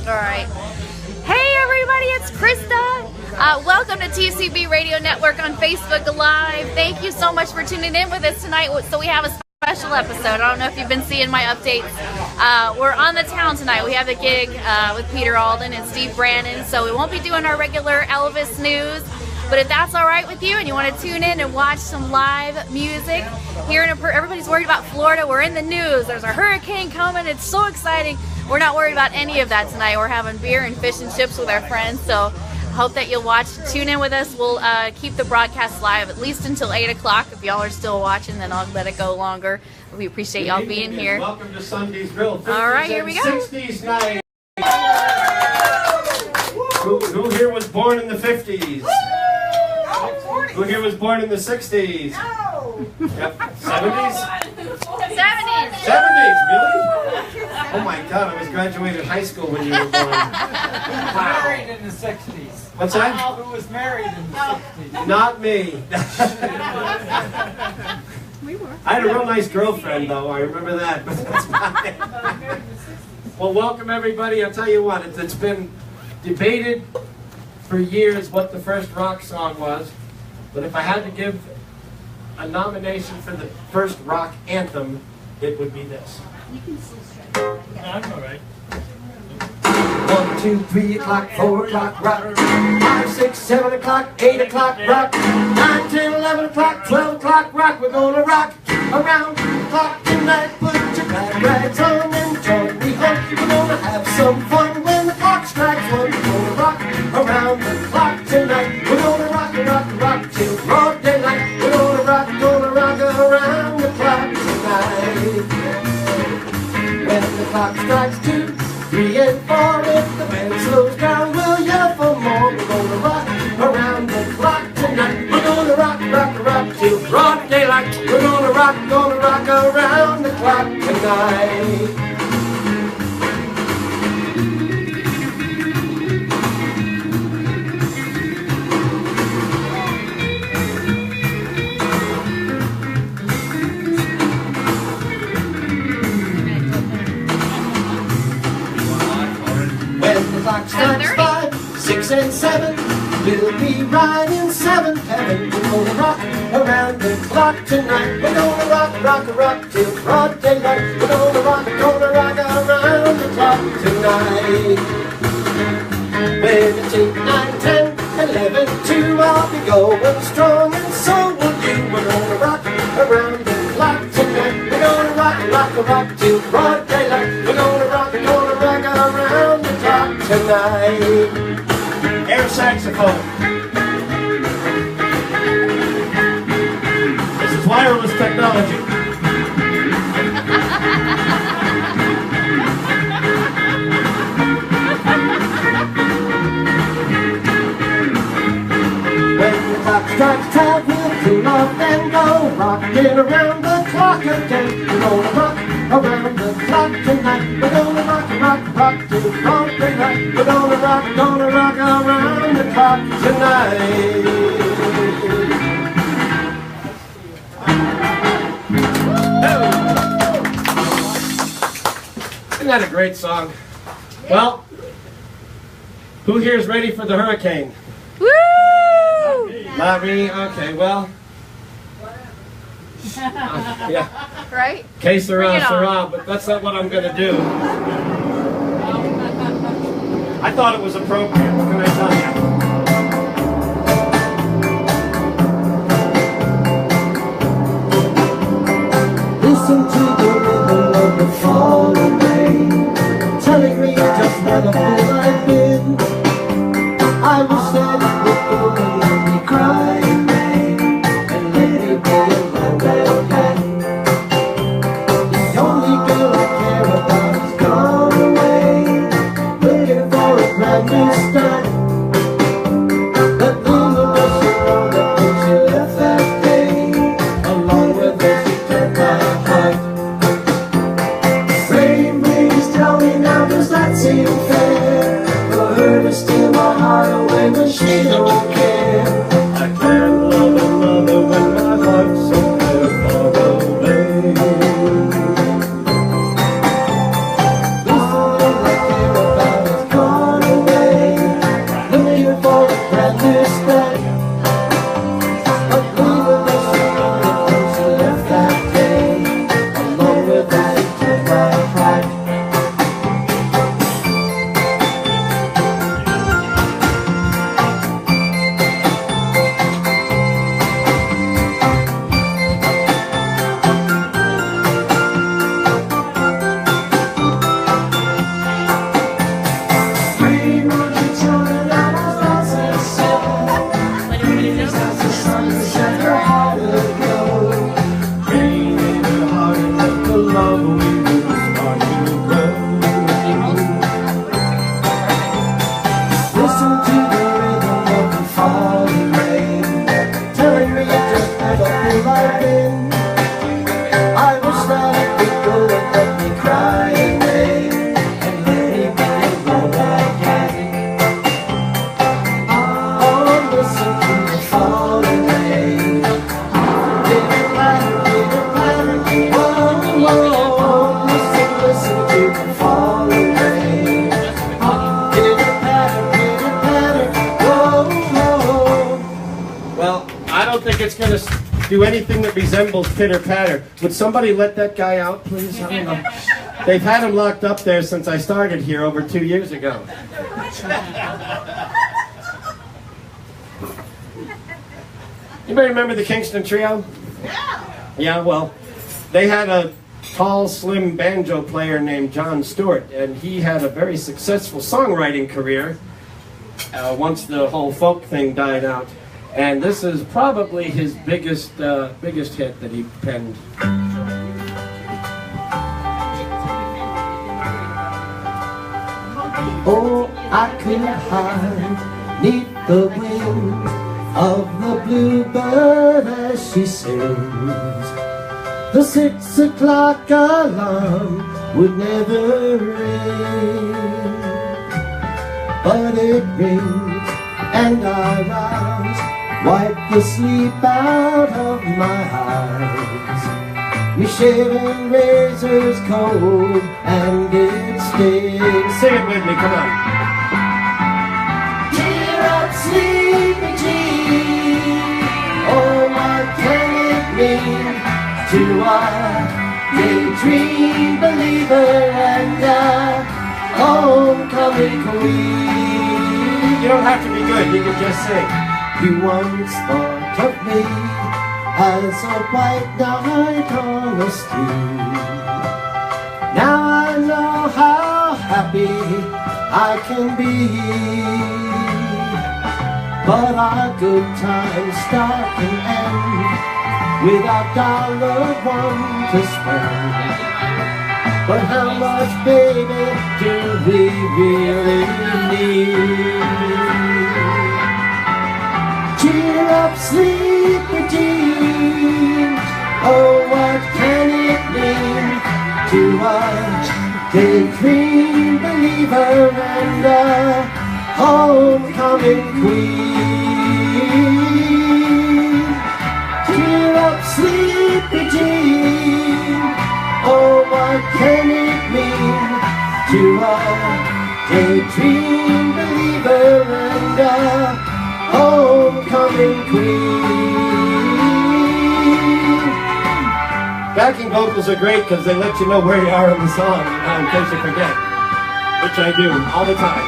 All right. Hey everybody, it's Krista. Welcome to TCB Radio Network on Facebook Live. Thank you so much for tuning in with us tonight. So we have a special episode. I don't know if you've been seeing my updates. We're on the town tonight. We have the gig with Peter Alden and Steve Brannon. So we won't be doing our regular Elvis news. But if that's all right with you and you want to tune in and watch some live music, everybody's worried about Florida. We're in the news. There's a hurricane coming. It's so exciting. We're not worried about any of that tonight. We're having beer and fish and chips with our friends. So I hope that you'll tune in with us. We'll keep the broadcast live at least until 8 o'clock. If y'all are still watching, then I'll let it go longer. We appreciate y'all being here. Welcome to Sunday's Grill. All right, here we go. 60s night. Who here was born in the 50s? Who here was born in the 60s? No. Yep. 70s? 70s. 70s, really? Oh my God, I was graduating high school when you were born. Married in the 60s. What's that? Who was married in the 60s? Not me. We were. I had a real nice girlfriend, though. I remember that, but that's fine. Well, welcome everybody. I'll tell you what, it's been debated for years what the first rock song was, but if I had to give a nomination for the first rock anthem, it would be this. You can still stretch. I'm all right. 1, 2, 3 o'clock, 4 o'clock, rock. 5, 6, 7 o'clock, 8 o'clock, rock. 9, 10, 11 o'clock, 12 o'clock, rock. We're gonna rock around the clock tonight. Put your glad rags on and join me home. We're gonna have some fun when the clock strikes 1. We're gonna rock around the clock tonight. We're gonna rock till broad daylight. We're gonna rock around the clock tonight. When the clock strikes 2, 3 and 4, if the band slows down, we'll yell for more. We're gonna rock around the clock tonight. We're gonna rock till broad daylight. We're gonna rock around the clock tonight. Clock strikes 5, 6 and 7. We'll be right in 7th heaven. We're gonna rock around the clock tonight. We're gonna rock till broad daylight. We're gonna rock around the clock tonight. When it's 8, 9, 10, 11, 2, I'll be going strong and so will you. We're gonna rock around the clock tonight. We're gonna rock till broad daylight. We're gonna rock around the clock tonight. Air saxophone. This is wireless technology. When the clock strikes 12, we'll tune off and go rocking around the clock again. We're gonna rock around the clock tonight. We're gonna rock till broad daylight. We're gonna rock around the clock tonight. Isn't that a great song? Well, who here is ready for the hurricane? Woo! Not me? Okay, well. Yeah. Right? Que sera, sera, but that's not what I'm going to do. I thought it was appropriate, what can I tell you? Listen to the rhythm of the falling rain, telling me just what a fool I've been. I wish that it would only let me cry in rain and let it be a long again. The only girl I care about is gone away, looking for a brand new start. But little does she know that when she left that day, along with her she took my heart. Rain, please tell me now, does that seem fair? think it's going to do anything that resembles pitter-patter. Would somebody let that guy out, please? I don't know. They've had him locked up there since I started here over 2 years ago. Anybody remember the Kingston Trio? Yeah, well, they had a tall, slim banjo player named John Stewart, and he had a very successful songwriting career once the whole folk thing died out. And this is probably his biggest hit that he penned. Oh, I could hide 'neath the wings of the bluebird as she sings. The 6 o'clock alarm would never ring, but it rings and I rise, wipe the sleep out of my eyes. Me shaving razor's cold and it stings. Sing it with me, come on. Cheer up, sleepy Jean. Oh, what can it mean to a daydream believer and a homecoming queen? You don't have to be good, you can just sing. You once thought of me as a white knight on the street. Now I know how happy I can be, but our good times start and end without $1 to spend. But how much, baby, do we really need? Cheer up, sleepy Jean. Oh, what can it mean to a daydream believer and a homecoming queen? Cheer up, sleepy Jean. Oh, what can it mean to a daydream believer and a homecoming queen? Backing vocals are great because they let you know where you are in the song, in case you forget, which I do all the time.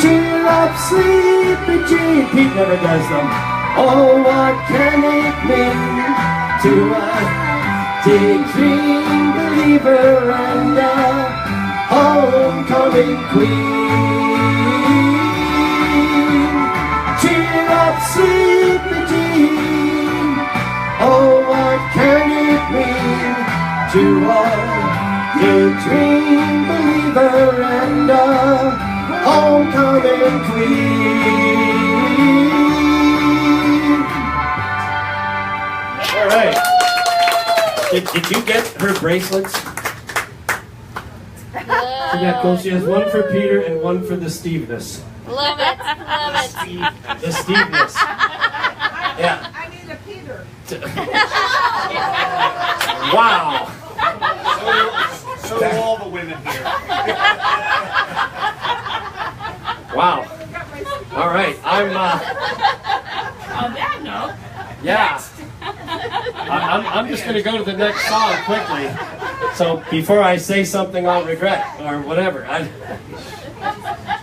Cheer up, sleepy Jean. Pete never does them. Oh, what can it mean to a daydream believer and a homecoming queen? Cheer up, sleepy Jean. Oh, what can it mean to a daydream believer and a homecoming queen? All right. Did you get her bracelets? She got cool. She has one for Peter and one for the Steveness. Love it. Love it. The Steveness. Yeah. I need a Peter. Wow. So do all the women here. Wow. All right. I'm. On that note, Yeah. I'm just going to go to the next song quickly. So before I say something I'll regret or whatever.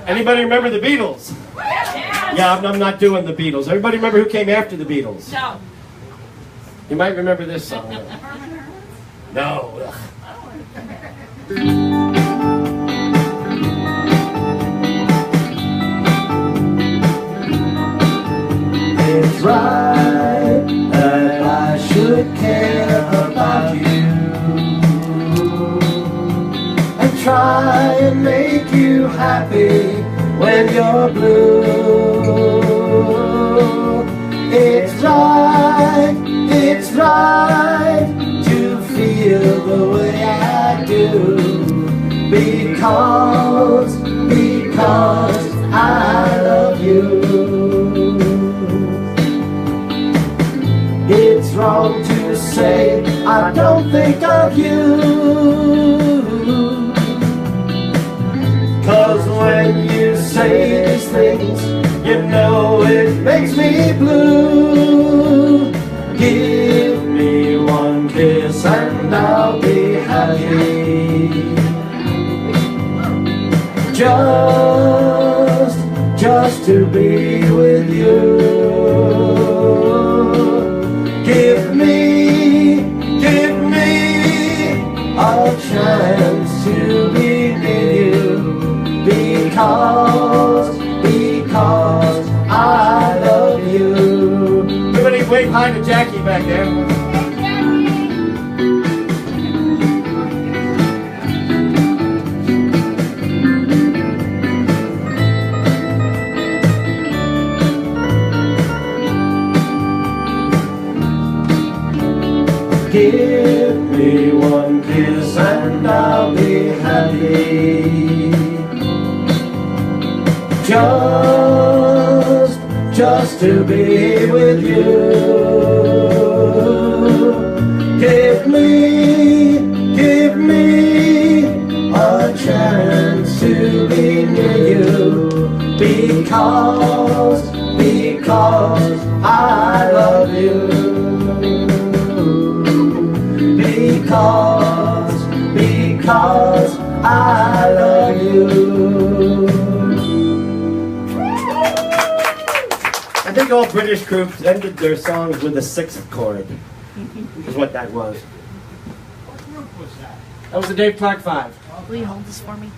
Anybody remember the Beatles? Yeah, I'm not doing the Beatles. Everybody remember who came after the Beatles? no. You might remember this song. No. It's right that I should care about you and try and make you happy when you're blue. It's right to feel the way I do because I love you. It's wrong to say I don't think of you, 'cause when you say these things, you know it makes me blue. and I'll be happy. Just to be with you. Give me a chance to be near you, because I love you. Everybody wave hi to Jackie back there. Give me one kiss and I'll be happy. Just to be with you. Give me a chance to be near you, because I love you. Because I love you. I think all British groups ended their songs with a sixth chord. Is what that was. What group was that? That was the Dave Clark Five. Will you hold this for me?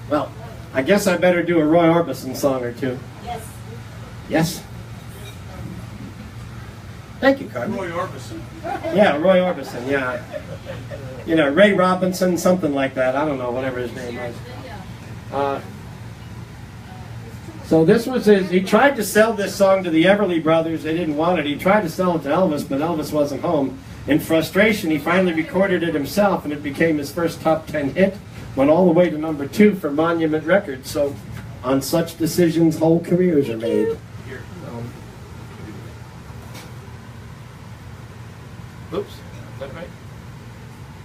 Well, I guess I better do a Roy Orbison song or two. Yes. Yes? Thank you, Carmen. Roy Orbison. Yeah, Roy Orbison, yeah. You know, Ray Robinson, something like that. I don't know, whatever his name was. So this was his, he tried to sell this song to the Everly Brothers. They didn't want it. He tried to sell it to Elvis, but Elvis wasn't home. In frustration, he finally recorded it himself, and it became his first top 10 hit. Went all the way to number 2 for Monument Records. So on such decisions, whole careers are made. Oops, is that right?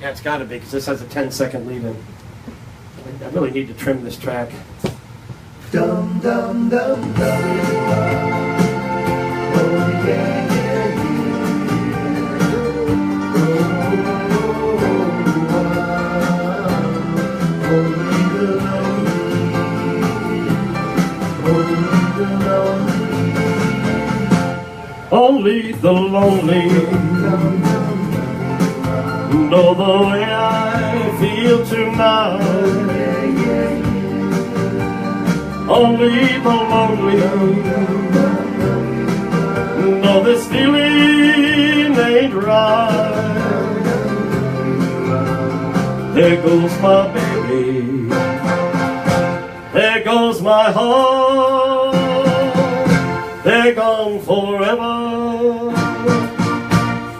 Yeah, it's got to be, because this has a 10-second lead-in. I really need to trim this track. Dum dum dum dum. Oh yeah, yeah, yeah. Only the lonely know the way I feel tonight. Only the lonely know this feeling ain't right. There goes my baby, there goes my heart, they're gone forever,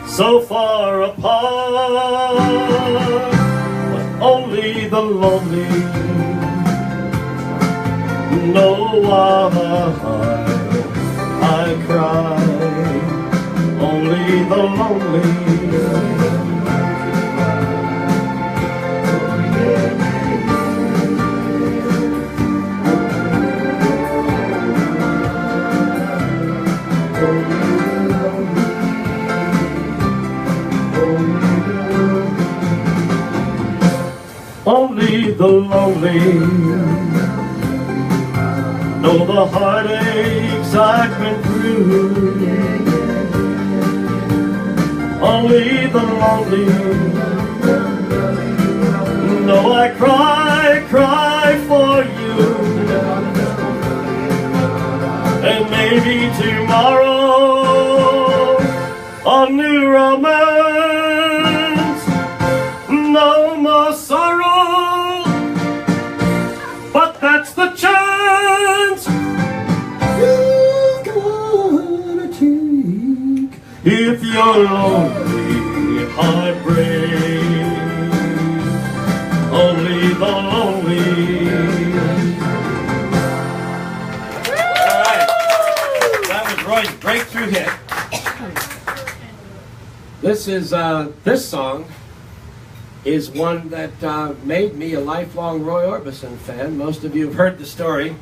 so far apart. But only the lonely know why I cry. Only the lonely only the lonely know the heartaches I've been through. Only the lonely know I cry for you. And maybe tomorrow a new romance, no more sorrow, but that's the chance you're gonna take if you're lonely, heartbreak. Only the lonely. All right, that was Roy's breakthrough hit. This song is one that made me a lifelong Roy Orbison fan. Most of you have heard the story,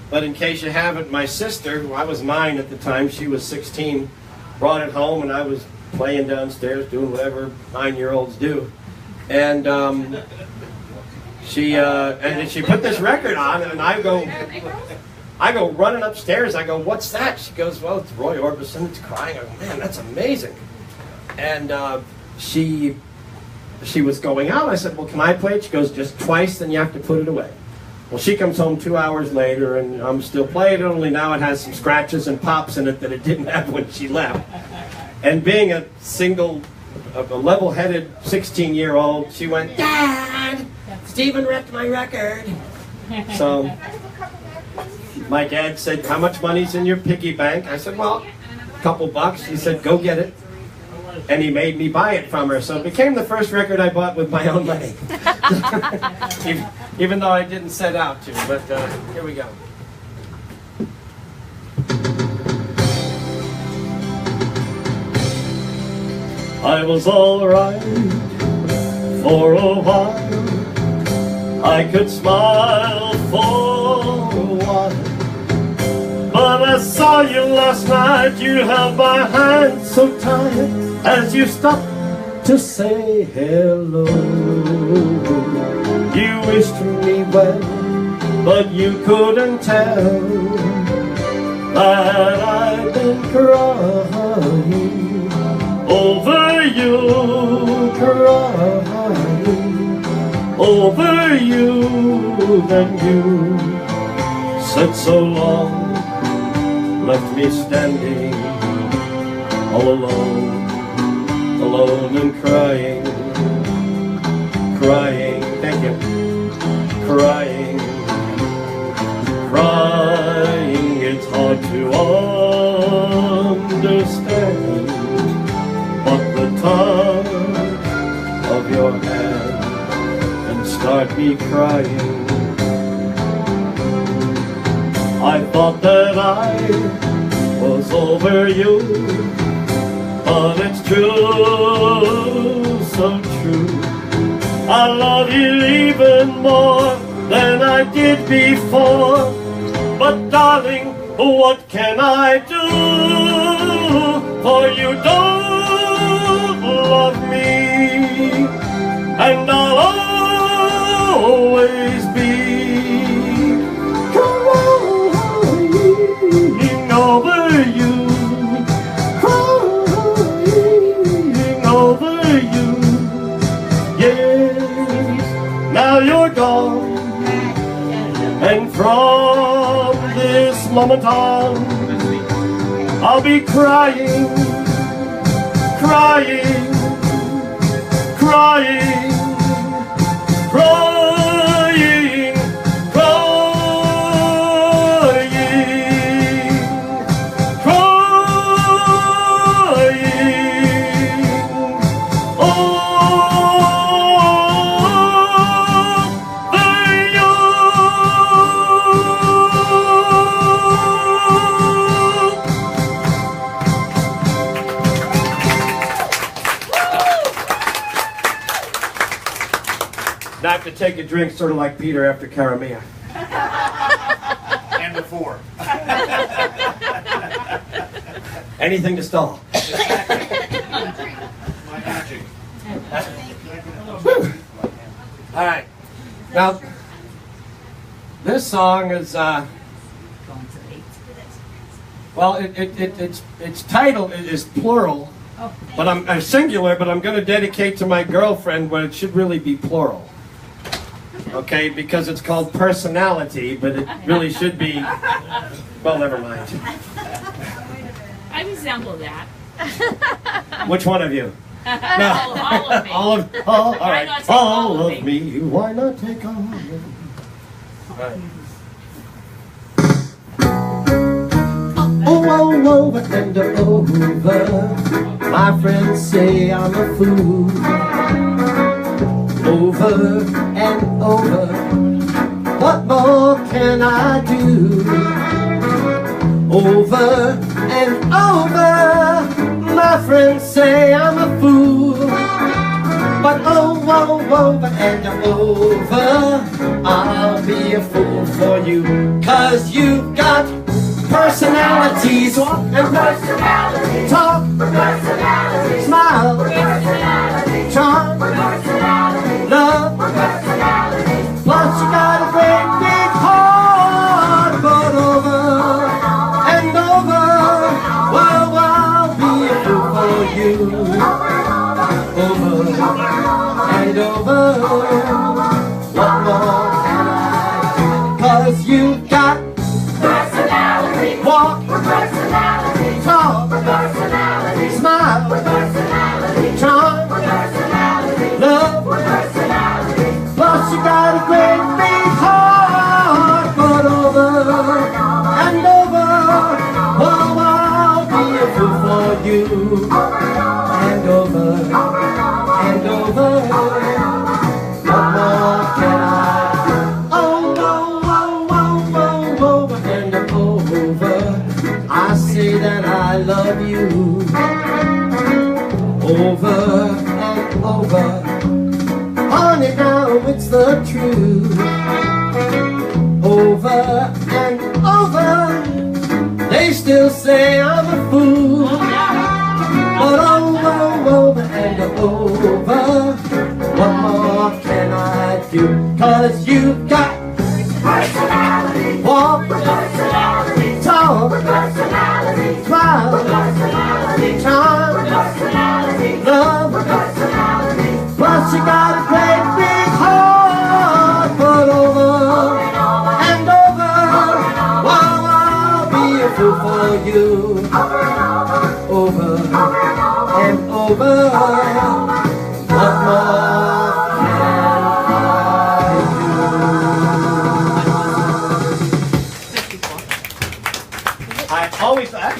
but in case you haven't, my sister, who I was 9 at the time, she was 16, brought it home, and I was playing downstairs, doing whatever 9-year-olds do. And she put this record on, and I go running upstairs. I go, "What's that?" She goes, "Well, it's Roy Orbison. It's Crying." I go, "Man, that's amazing." And she was going out. I said, "Well, can I play it?" She goes, "Just twice, then you have to put it away." Well, she comes home 2 hours later, and I'm still playing it, only now it has some scratches and pops in it that it didn't have when she left. And being a level-headed 16-year-old, she went, "Dad, Stephen wrecked my record." So my dad said, "How much money's in your piggy bank?" I said, "Well, a couple bucks." He said, "Go get it." And he made me buy it from her. So it became the first record I bought with my own money. Even though I didn't set out to. But here we go. I was all right for a while. I could smile for a while. But I saw you last night. You held my hand so tight as you stopped to say hello. You wished me well, but you couldn't tell that I'd been crying over you, crying over you. Then you said so long, left me standing all alone, alone and crying, crying, thank you, crying, crying. It's hard to understand, but the touch of your hand can start me crying. I thought that I was over you, but it's true, so true. I love you even more than I did before. But darling, what can I do? For you don't love me, and I'll always be crying over you, crying over you. Yes, now you're gone, and from this moment on, I'll be crying, crying, crying, crying, crying, crying. I have to take a drink sort of like Peter after Caramia. And before. Anything to stall. My magic. All right. Now, this song is, well, its title is plural, but I'm singular, but I'm going to dedicate to my girlfriend, but it should really be plural. Okay, because it's called Personality, but it really should be, well, never mind. I resemble that. Which one of you? No, all of me. All Why right. not take All all of of me. Why not take all of me? All right. Oh, over and over. My friends say I'm a fool. Over and over. What more can I do? Over and over. My friends say I'm a fool. But over and over, I'll be a fool for you. 'Cause you've got personality. personalities, walk and personality, talk, personality, smile, personality, charm, personality, love, personality. Plus you got a great big heart, but over and over, well, I'll be a fool for you. Over and over, what more can I do? 'Cause you got personality, walk, personality, talk, personality, smile, personality, charm, personality, love, personality. Plus you got a great big heart, but over and over, oh, I'll be a fool for you. And over and over, what more can I do? Oh, oh, oh, oh, oh, over and over, I say that I love you. Over and over, honey, now it's the truth. Over and over, they still say I'm a fool. But over and over, what more can I do? 'Cause you've got personality, walk, personality, talk, personality, smile, personality, charm, personality, love, personality. Plus you got a great big heart, but over and over, well, I'll be a fool for you. Over and over, what more can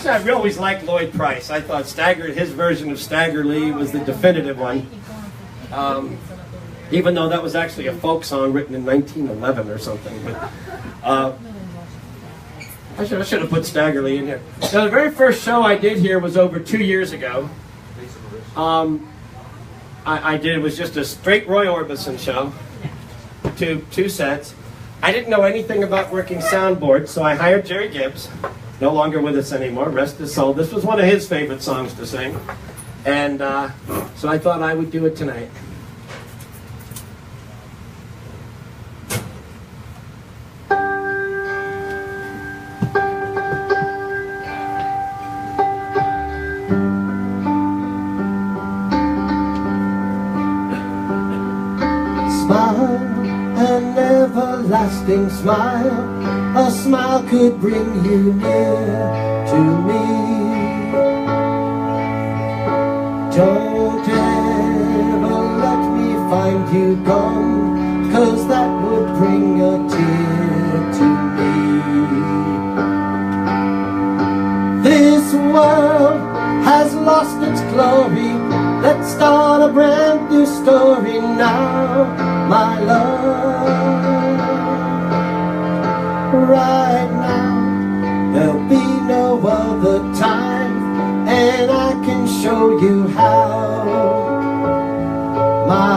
I always liked Lloyd Price. I thought his version of Stagger Lee was the definitive one. Even though that was actually a folk song written in 1911 or something. But I should have put Stagger Lee in here. So the very first show I did here was over 2 years ago. It was just a straight Roy Orbison show, two sets. I didn't know anything about working soundboards, so I hired Jerry Gibbs, no longer with us anymore, rest his soul. This was one of his favorite songs to sing, and so I thought I would do it tonight. Smile, an everlasting smile. A smile could bring you near to me. Don't ever let me find you gone, 'cause that would bring a tear to me. This world has lost its glory. Let's start a brand new story now, my love. Right now, there'll be no other time, and I can show you how, my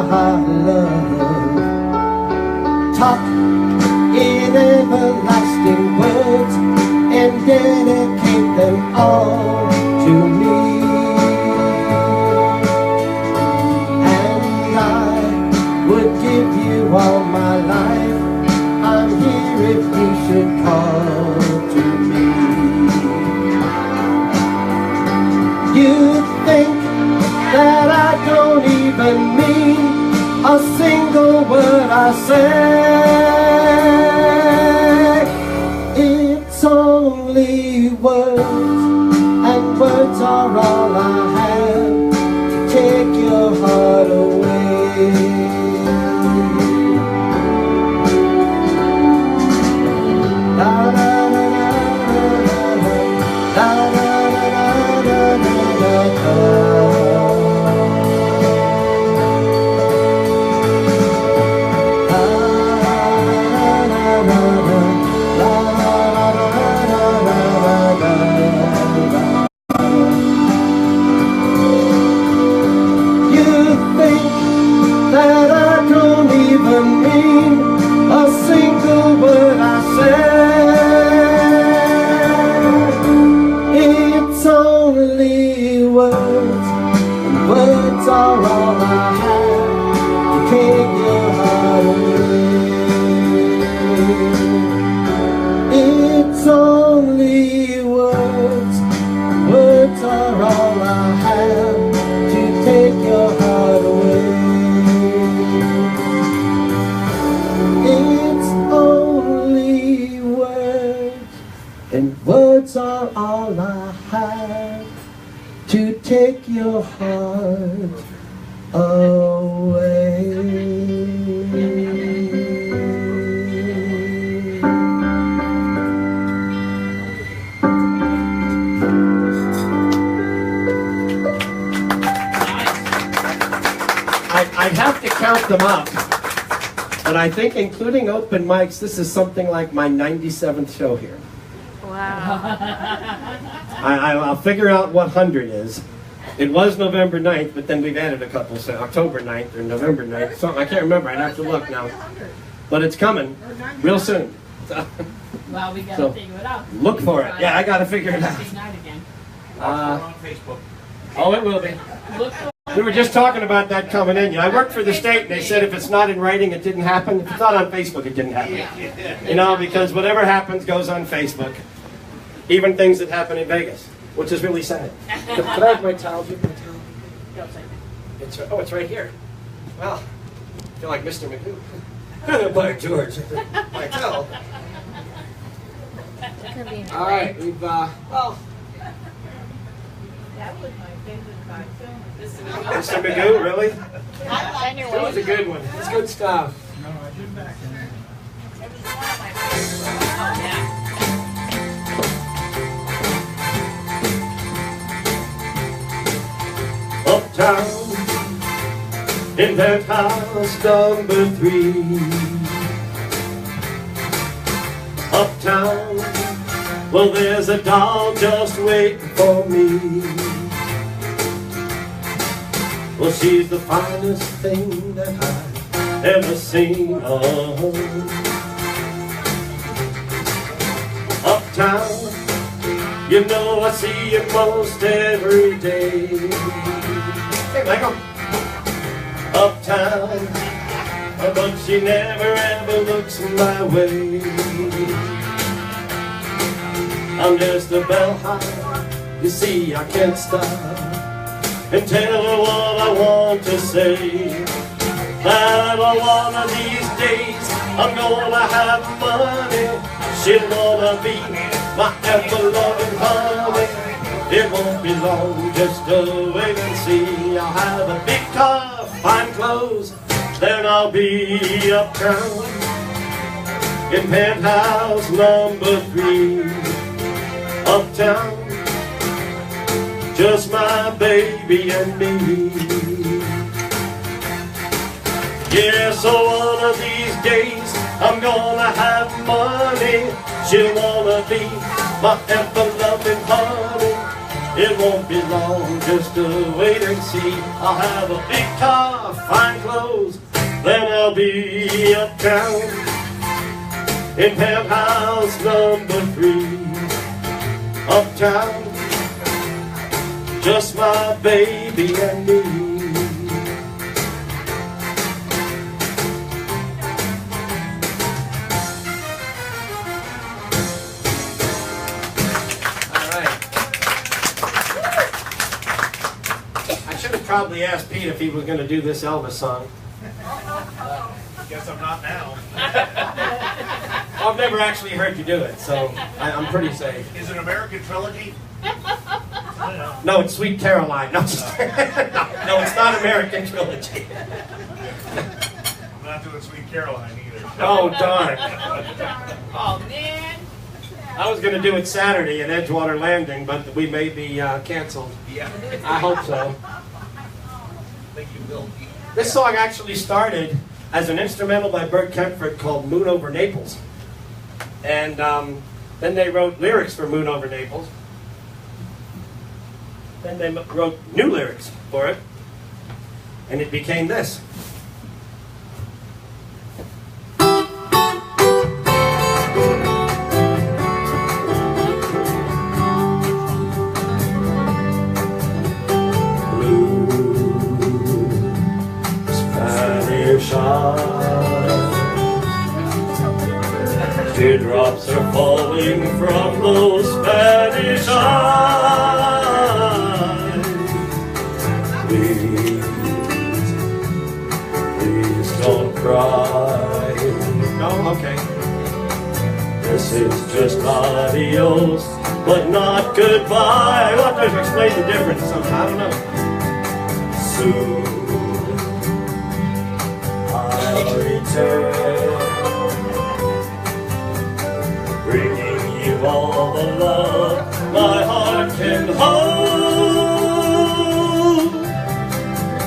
love. Talk in everlasting words and dedicate them all to me. Would give you all my life. I'm here if you should call to me. You think that I don't even mean a single word I say. It's only words, and words are all I have to take your heart away. take your heart away. I'd have to count them up, but I think including open mics, this is something like my 97th show here. Wow. I'll figure out what 100 is. It was November 9th, but then we've added a couple, so October 9th or November 9th. Something I can't remember, I'd have to look now. But it's coming real soon. So, Well, we gotta figure it out. look for it. Yeah, I gotta figure it out. Big night again. On Facebook. Oh, it will be. Look for We were just talking about that coming in. I worked for the state, and they said if it's not in writing, it didn't happen. If it's not on Facebook, it didn't happen. You know, because whatever happens goes on Facebook. Even things that happen in Vegas, which is really sad. Can I have my towel? Do you have my towel? It's right here. Well, I feel like Mr. Magoo. By George. My towel. All right, we've, well. That was my favorite cartoon. Mr. Magoo, really? On your That was a way. good one. It's good stuff. No, I've been back in there. It was one of my favorites. Oh, yeah. Uptown, in penthouse number 3. Uptown, well there's a doll just waiting for me. Well she's the finest thing that I've ever seen. Oh. Uptown, you know I see you most every day. Hey, Michael. Uptown, but she never ever looks my way. I'm just a bellhop, you see I can't stop and tell her what I want to say. That one of these days I'm gonna have money. She'll wanna be my ever-loving honey. It won't be long, just wait and see. I'll have a big car, fine clothes, then I'll be uptown in penthouse number 3. Uptown, just my baby and me. Yeah, so one of these days I'm gonna have money. She'll wanna be my ever-loving honey. It won't be long, just wait and see. I'll have a big car, fine clothes, then I'll be uptown in penthouse number 3. Uptown, just my baby and me. Probably asked Pete if he was going to do this Elvis song. Guess I'm not now. I've never actually heard you do it, so I'm pretty safe. Is it an American trilogy? No, it's Sweet Caroline. No, no, it's not American Trilogy. I'm not doing Sweet Caroline either. Oh, darn. Oh, man. I was going to do it Saturday at Edgewater Landing, but we may be canceled. Yeah. I hope so. I think you will be. This song actually started as an instrumental by Bert Kempfert called Moon Over Naples. And then they wrote lyrics for Moon Over Naples. Then they wrote new lyrics for it. And it became this. Teardrops are falling from those Spanish eyes. Please don't cry. No, okay. This is just adios but not goodbye. We'll have to explain the difference sometime. I don't know. Soon I'll return, bringing you all the love my heart can hold.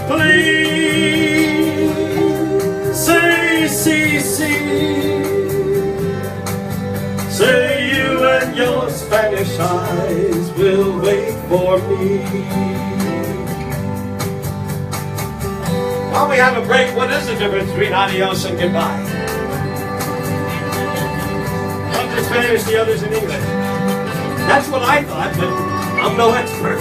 Please say, say you and your Spanish eyes will wait for me. While we have a break, what is the difference between adios and goodbye? One's in Spanish, the other's in English. That's what I thought, but I'm no expert.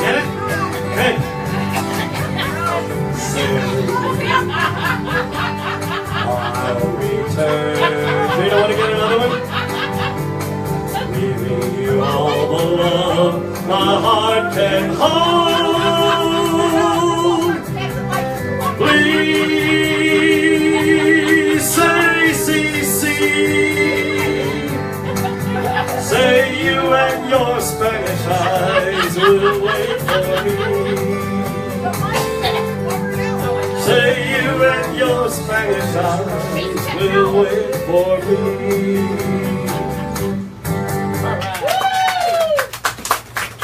Get it? Good. I'll return. Do you want to get another one? Leaving you all the love my heart can hold. Please say, say you and your Spanish eyes will wait for me. Say you and your Spanish eyes will wait for me.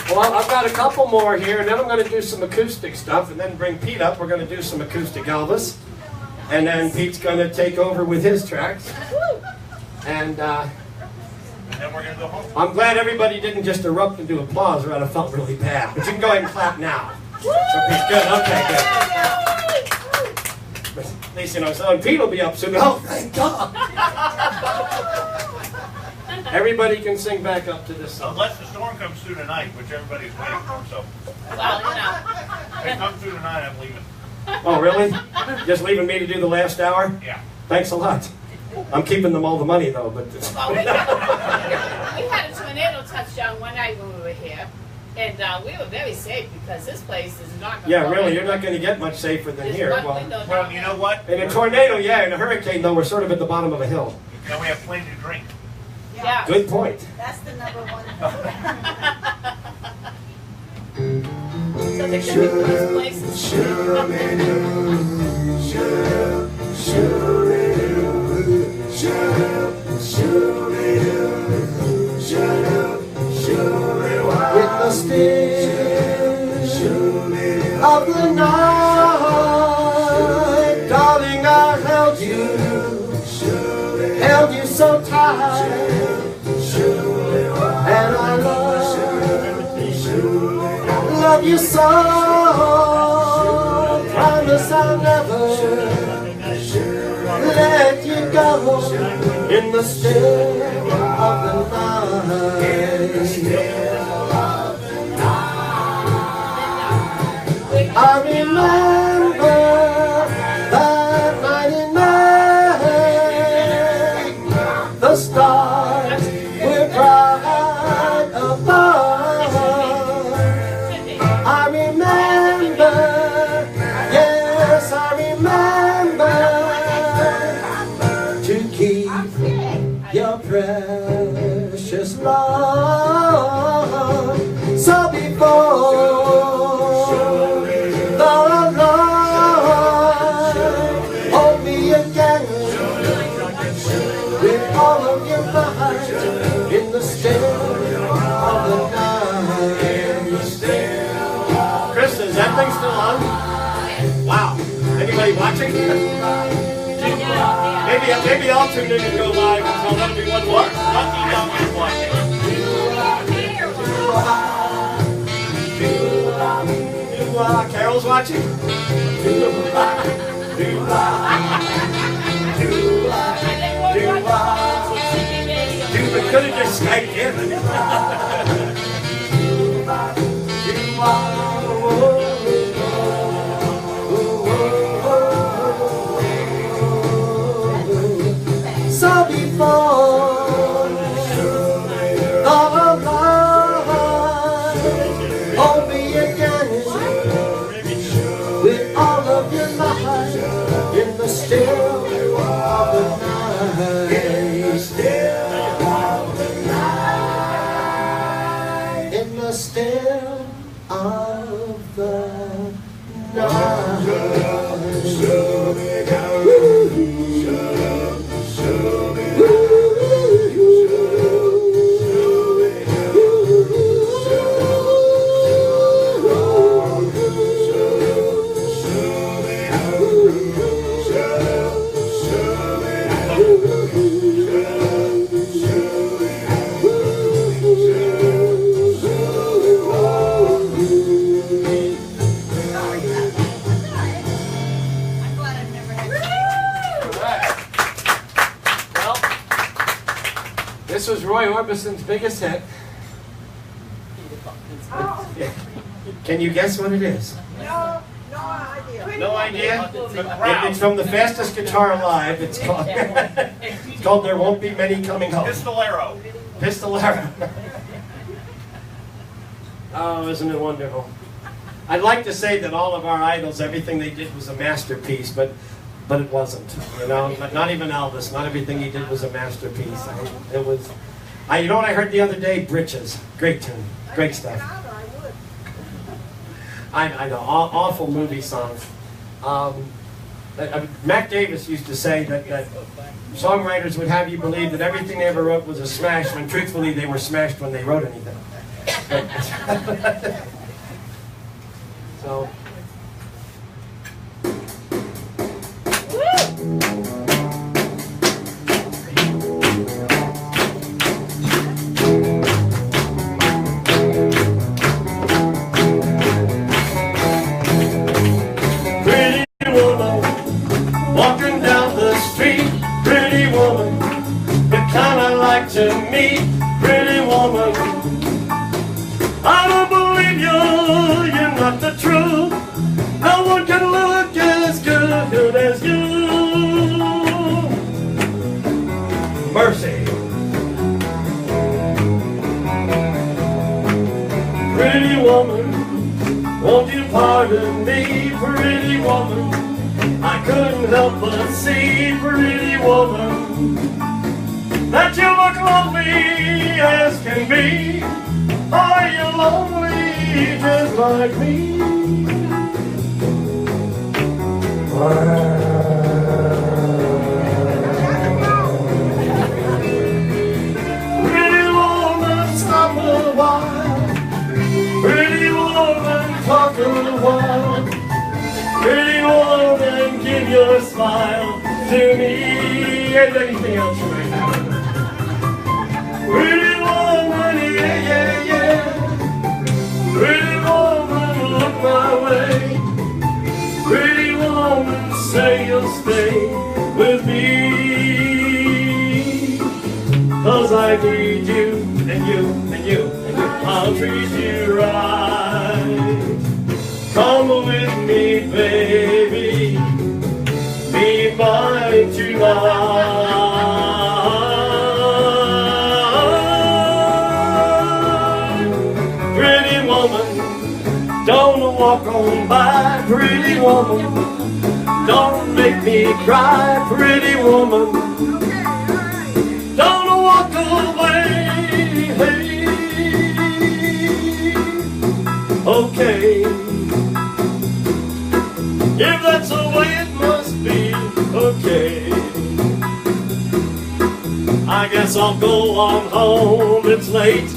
Well, I've got a couple more here, and then I'm going to do some acoustic stuff, and then bring Pete up. We're going to do some acoustic Elvis, and then Pete's going to take over with his tracks. And then we're going to go home. I'm glad everybody didn't just erupt into applause, or I'd have felt really bad. But you can go ahead and clap now. So Pete, good, okay, good. At least, you know, so Pete will be up soon. Oh, thank God. Everybody can sing back up to this song. Unless the storm comes through tonight, which everybody's waiting for, so. Well, you know. If it comes through tonight, I'm leaving. Oh, really? Just leaving me to do the last hour? Yeah. Thanks a lot. I'm keeping them all the money, though. But Well, we had a tornado touchdown one night when we were here, and we were very safe because this place is not going to yeah, really, you're not going to get much safer than here. Well, you know what? In a tornado, yeah. In a hurricane, though, we're sort of at the bottom of a hill. Then we have plenty to drink. Yeah. Good point. That's the number one. So they can be these places. With the still of the night, darling, I held you so tight, and I love you so. Promise I'll never let you go in the still of the night. I remember that night in May, the stars were bright above. I remember, yes, I remember, to keep your precious love. So before hold me again with all of your might in the still of the night. Chris, is that thing still on? Wow. Anybody watching? Maybe I'll tune in and go live until that'll be one more. Lucky nobody's watching. Carol's watching? We could have just Skyped in. So before the This was Roy Orbison's biggest hit. Yeah. Can you guess what it is? No idea. No idea? It's from the Fastest Guitar Alive. It's called, it's called There Won't Be Many Coming Home. Pistolero. Pistolero. Oh, isn't it wonderful? I'd like to say that all of our idols, everything they did was a masterpiece, but it wasn't. You know, not even Elvis. Not everything he did was a masterpiece. You know what I heard the other day? Britches. Great tune. Great stuff. I know. Awful movie songs. Mac Davis used to say that songwriters would have you believe that everything they ever wrote was a smash, when truthfully they were smashed when they wrote anything. So. Pretty woman, walking down the street. Pretty woman, the kind I like to meet. Pretty woman, I don't believe you're not the truth. No one can look as good as you. Mercy. Pretty woman, won't you pardon me? Pretty woman, I couldn't help but see. Pretty woman, that you look lovely as can be. Are you lonely just like me? Pretty woman, stop a while. Pretty woman, talk a while. Pretty woman, give your smile to me. And anything else you may have. Pretty woman, yeah, yeah, yeah. Pretty woman, look my way. Pretty woman, say you'll stay with me. 'Cause I need you, and you, and you, and you. I'll treat you right. Come with me, baby. Be mine tonight. Pretty woman, don't walk on by. Pretty woman, don't make me cry. Pretty woman, don't walk away. Hey. Okay, if that's the way it must be, okay. I guess I'll go on home, it's late.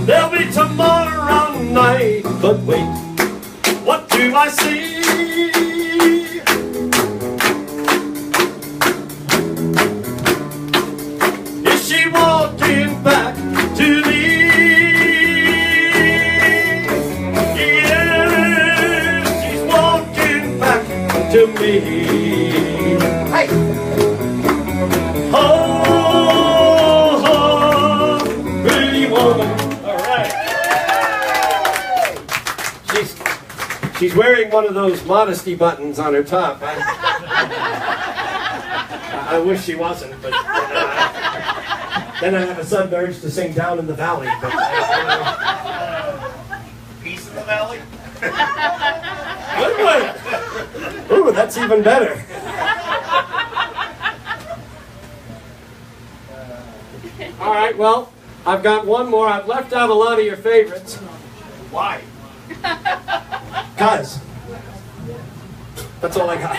There'll be tomorrow night. But wait, what do I see? Is she walking back to me? Yes, she's walking back to me. Hey! Oh, pretty woman. All right. She's wearing one of those modesty buttons on her top. I wish she wasn't, but then I have a sudden urge to sing Down in the Valley. But, Peace in the Valley? ooh, that's even better. All right, well, I've got one more. I've left out a lot of your favorites. Why? Guys, that's all I got.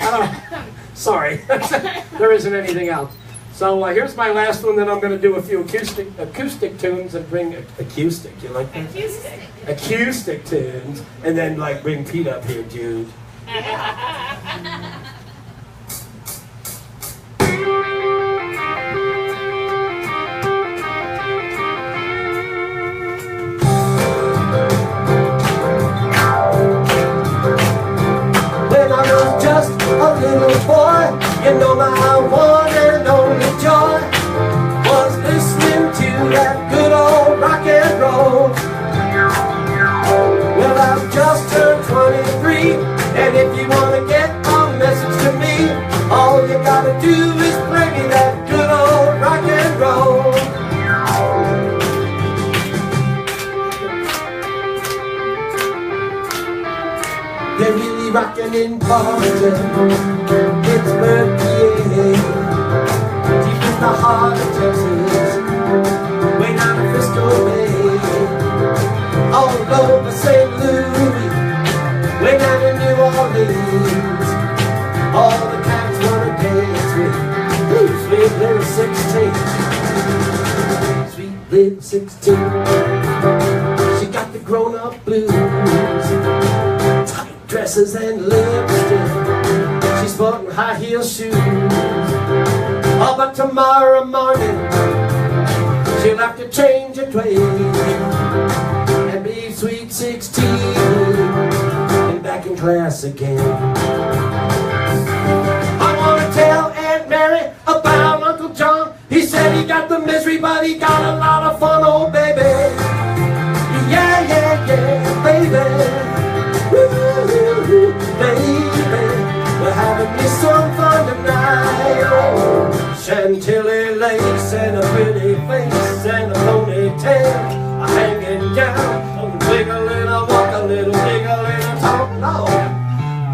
I don't, sorry, there isn't anything else. So here's my last one. Then I'm going to do a few acoustic tunes and bring acoustic. You like that? Acoustic tunes, and then like bring Pete up here, dude. When I was just a little boy, you know my my one and only joy was listening to that good old rock and roll. Well, I've just turned 23, and if you want to get a message to me, all you gotta do is play me that good old rock and roll. They're really rocking in Boston, Pittsburgh, PA, deep in the heart of Texas, way down to Frisco Bay, all over St. Louis, way down to New Orleans. All the cats wanna dance with sweet little 16. Sweet little 16. She got the grown-up blues, tight dresses and lipstick. She's sporting high-heel shoes. Oh, but tomorrow morning she'll have to change her ways and be sweet 16 and back in class again. I wanna tell Aunt Mary about Uncle John. He said he got the misery, but he got a lot of fun, oh baby. Yeah, yeah, yeah, baby. Woo, baby. We're having me some fun tonight. Chantilly lace and a pretty face and a ponytail hanging down. Wiggle and I walk a little, wiggle and I talk, Lord.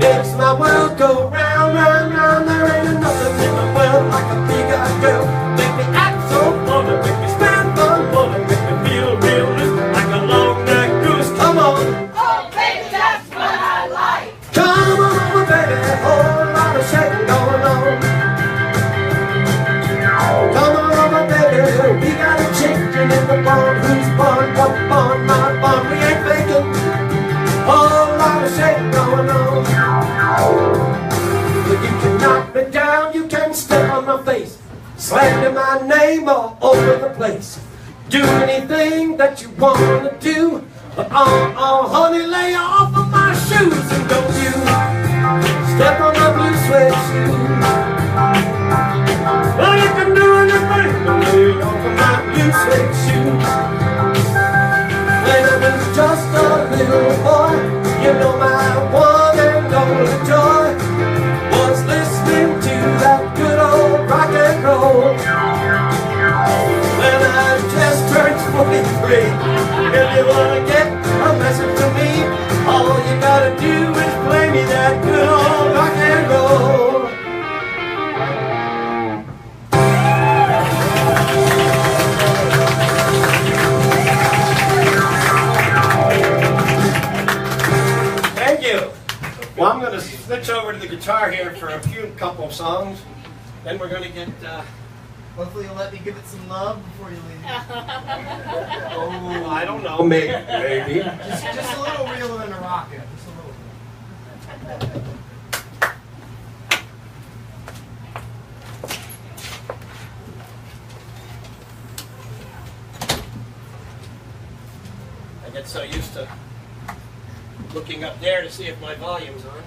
Makes my world go round, round, round. There ain't nothing in the world like a big-eyed girl. Make me act so funny, make me spend fun money, make me feel real loose like a long-necked goose. Come on. Oh, baby, that's what I like. Come on, baby, whole lot of shaking going on. Come on, baby, we got a chicken in the barn. Who's born, what barn, my barn? We ain't faking. Whole lot of shaking going on. You can knock me down, you can step on my face, slander my name all over the place. Do anything that you wanna do, but honey, lay off of my shoes and don't you step on my blue suede shoes. Well, you can do anything, but lay off of my blue suede shoes. When I was just a little boy, you know my one and only joy was listening to that good old rock and roll. When I just turned 23, if you wanna get a message to me, all you gotta do is play me that good old rock and roll. Thank you. Well, I'm going to switch over to the guitar here for a couple of songs. Then we're going to get... Hopefully you'll let me give it some love before you leave. oh, I don't know. Maybe. Just a little reeler and a rocket. Just a little. I get so used to looking up there to see if my volume's on.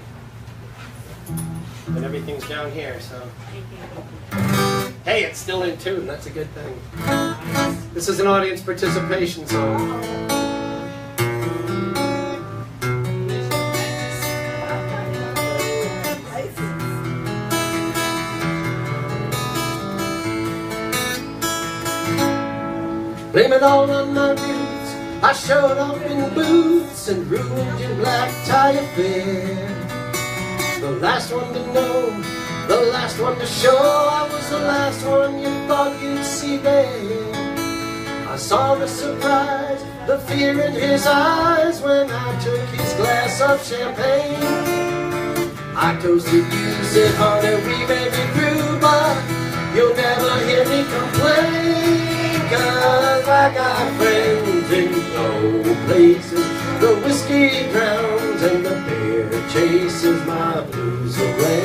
And everything's down here, so. Hey, it's still in tune. That's a good thing. This is an audience participation song. Blame it all on my roots. I showed up in boots and ruined your black tie affair. The last one to know, the last one to show. I was the last one you thought you'd see there. I saw the surprise, the fear in his eyes when I took his glass of champagne. I toasted you, said, honey, we may be through, but you'll never hear me complain. 'Cause I got friends in low places. The whiskey drowns and the beer chases my blues away.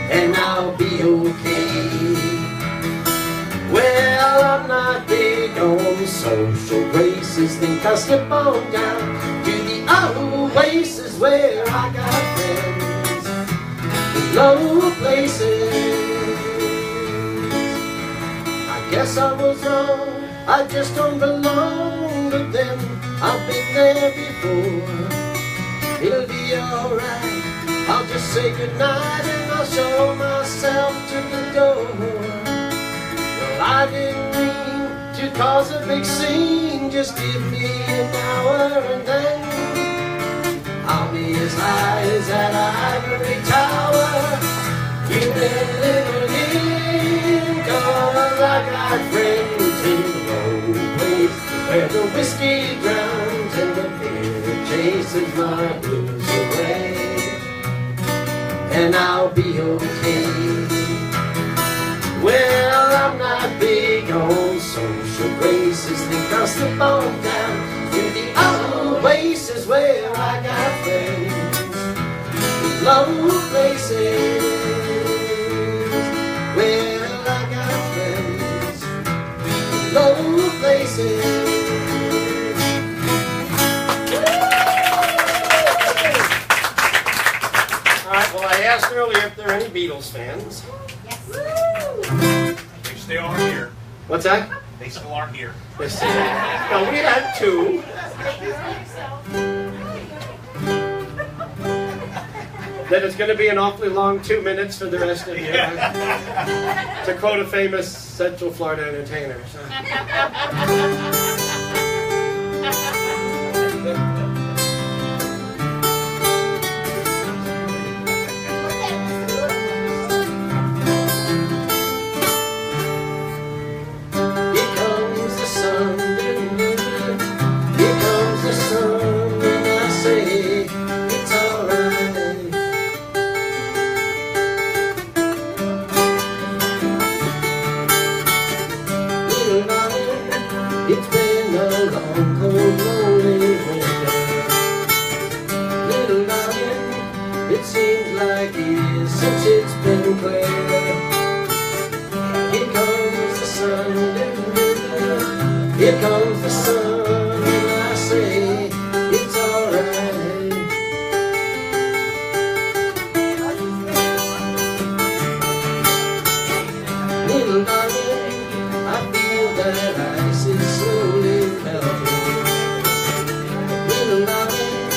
And I'll be okay. Well, I'm not big on social graces. Think I'll slip on down to the oasis where I got friends. low places. I guess I was wrong, I just don't belong to them. I've been there before, it'll be alright. I'll just say goodnight and I'll show myself to the door. Well, I didn't mean to cause a big scene, just give me an hour and then I'll be as high as that ivory tower you've been living in. 'Cause I got friends in the old place where the whiskey drowns and the beer chases my blues away. And I'll be okay. Well, I'm not big on social graces. Think I'll slip on down to the oasis where I got friends. Low places where I got friends. Low places. Well, I asked earlier if there are any Beatles fans. Yes. They still aren't here. What's that? They still aren't here. No, we had two. Then it's going to be an awfully long 2 minutes for the rest of you. To quote a famous Central Florida entertainer. It's been a long, cold, lonely winter. Little darling, it seems like years since it's been clear. Here comes the sun, here comes the sun, and I say it's alright. Little darling, I feel that ice is slowly melting. Little darling,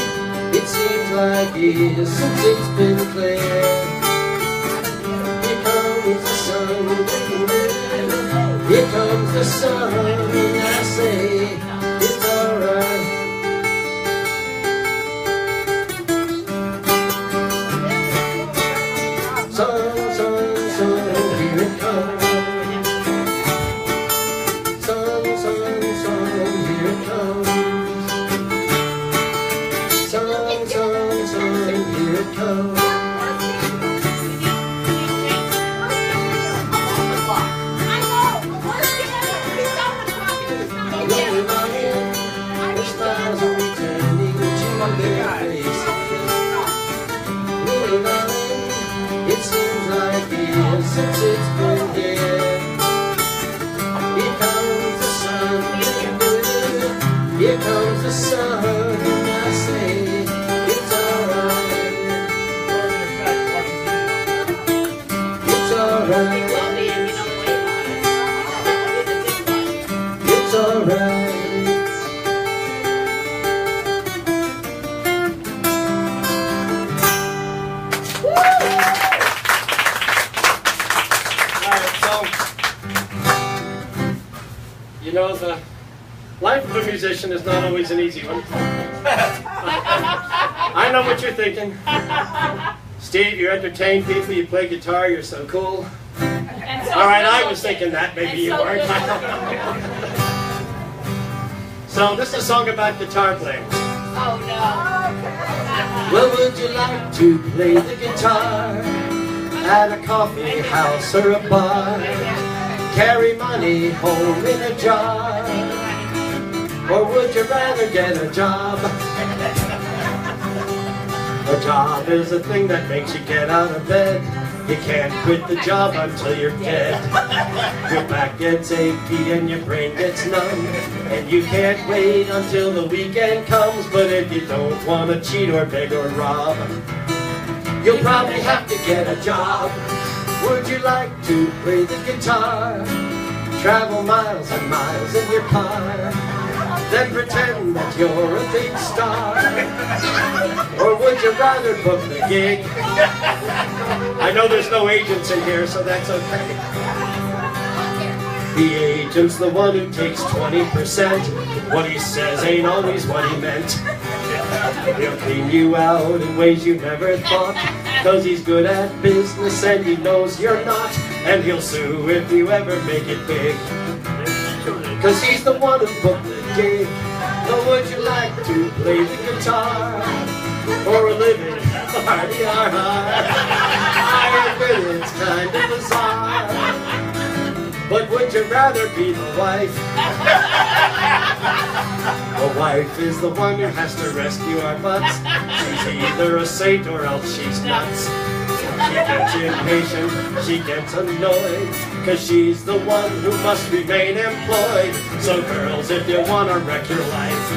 it seems like years since it's been clear. Here comes the sun, here comes the sun, and I say it's alright. Sun, sun, sun, here it comes. Sun, sun, sun, here it comes. Sun, sun, sun, here it comes. Little darling, the stars are returning to their faces. Little darling, it seems like years since it's been here. Here comes the sun, here comes the sun, and I say it's alright. It's alright. It's alright. You know, the life of a musician is not always an easy one. I know what you're thinking. Steve, you entertain people, you play guitar, you're so cool. All right, I was thinking that, maybe you weren't. So this is a song about guitar playing. Oh no. Well, would you like to play the guitar at a coffee house or a bar? Carry money home in a jar? Or would you rather get a job? A job is a thing that makes you get out of bed. You can't quit the job until you're dead. Your back gets achy and your brain gets numb, and you can't wait until the weekend comes. But if you don't want to cheat or beg or rob, you'll probably have to get a job. Would you like to play the guitar? Travel miles and miles in your car, then pretend that you're a big star? Or would you rather book the gig? I know there's no agents in here, so that's okay. The agent's the one who takes 20%. What he says ain't always what he meant. He'll clean you out in ways you never thought, 'cause he's good at business and he knows you're not. And he'll sue if you ever make it big, 'cause he's the one who booked the gig. So would you like to play the guitar for a living? I admit it's kind of bizarre, but would you rather be the wife? A wife is the one who has to rescue our butts. She's either a saint or else she's nuts. She gets impatient, she gets annoyed, 'cause she's the one who must remain employed. So girls, if you want to wreck your life,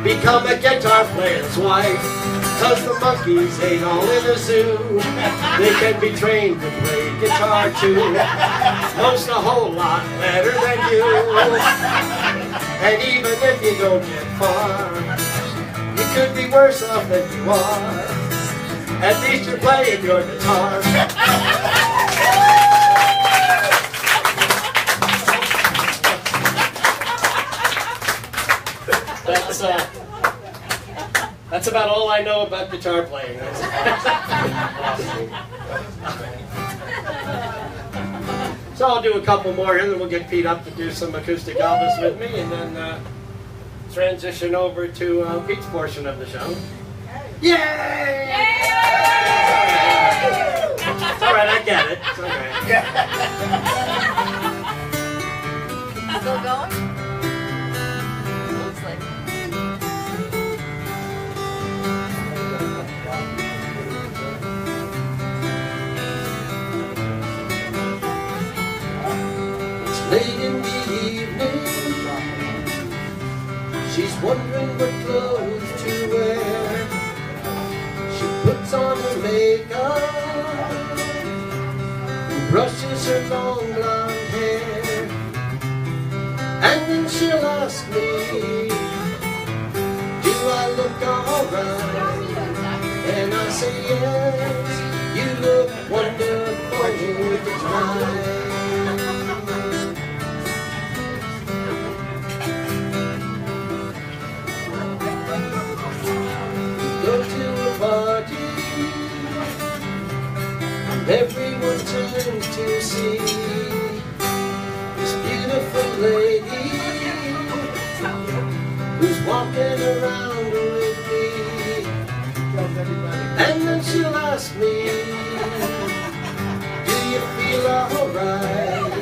become a guitar player's wife. 'Cause the monkeys ain't all in a zoo. They can be trained to play guitar too, most a whole lot better than you. And even if you don't get far, you could be worse off than you are. At least you're playing your guitar. That's about all I know about guitar playing. So I'll do a couple more here, then we'll get Pete up to do some acoustic Elvis with me, and then transition over to Pete's portion of the show. Yay! Yay! It's all right, I get it. It's okay. Still going? Looks like. It's late in the evening. She's wondering what clothes to wear. She puts on her makeup and brushes her long blonde hair. And then she'll ask me, do I look alright? And I say yes, you look wonderful tonight. We go to a party, and everyone turns to see this beautiful lady who's walking around with me. And then she'll ask me, do you feel alright?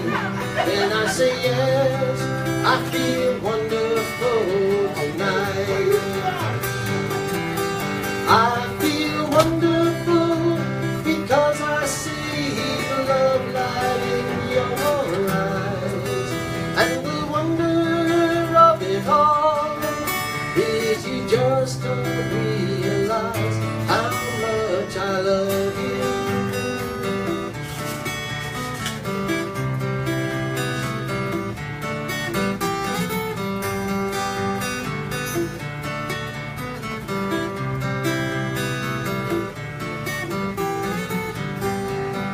And I say yes, I feel wonderful tonight. I feel wonderful because I see the love light in your eyes. And the wonder of it all is you just don't realize how much I love you.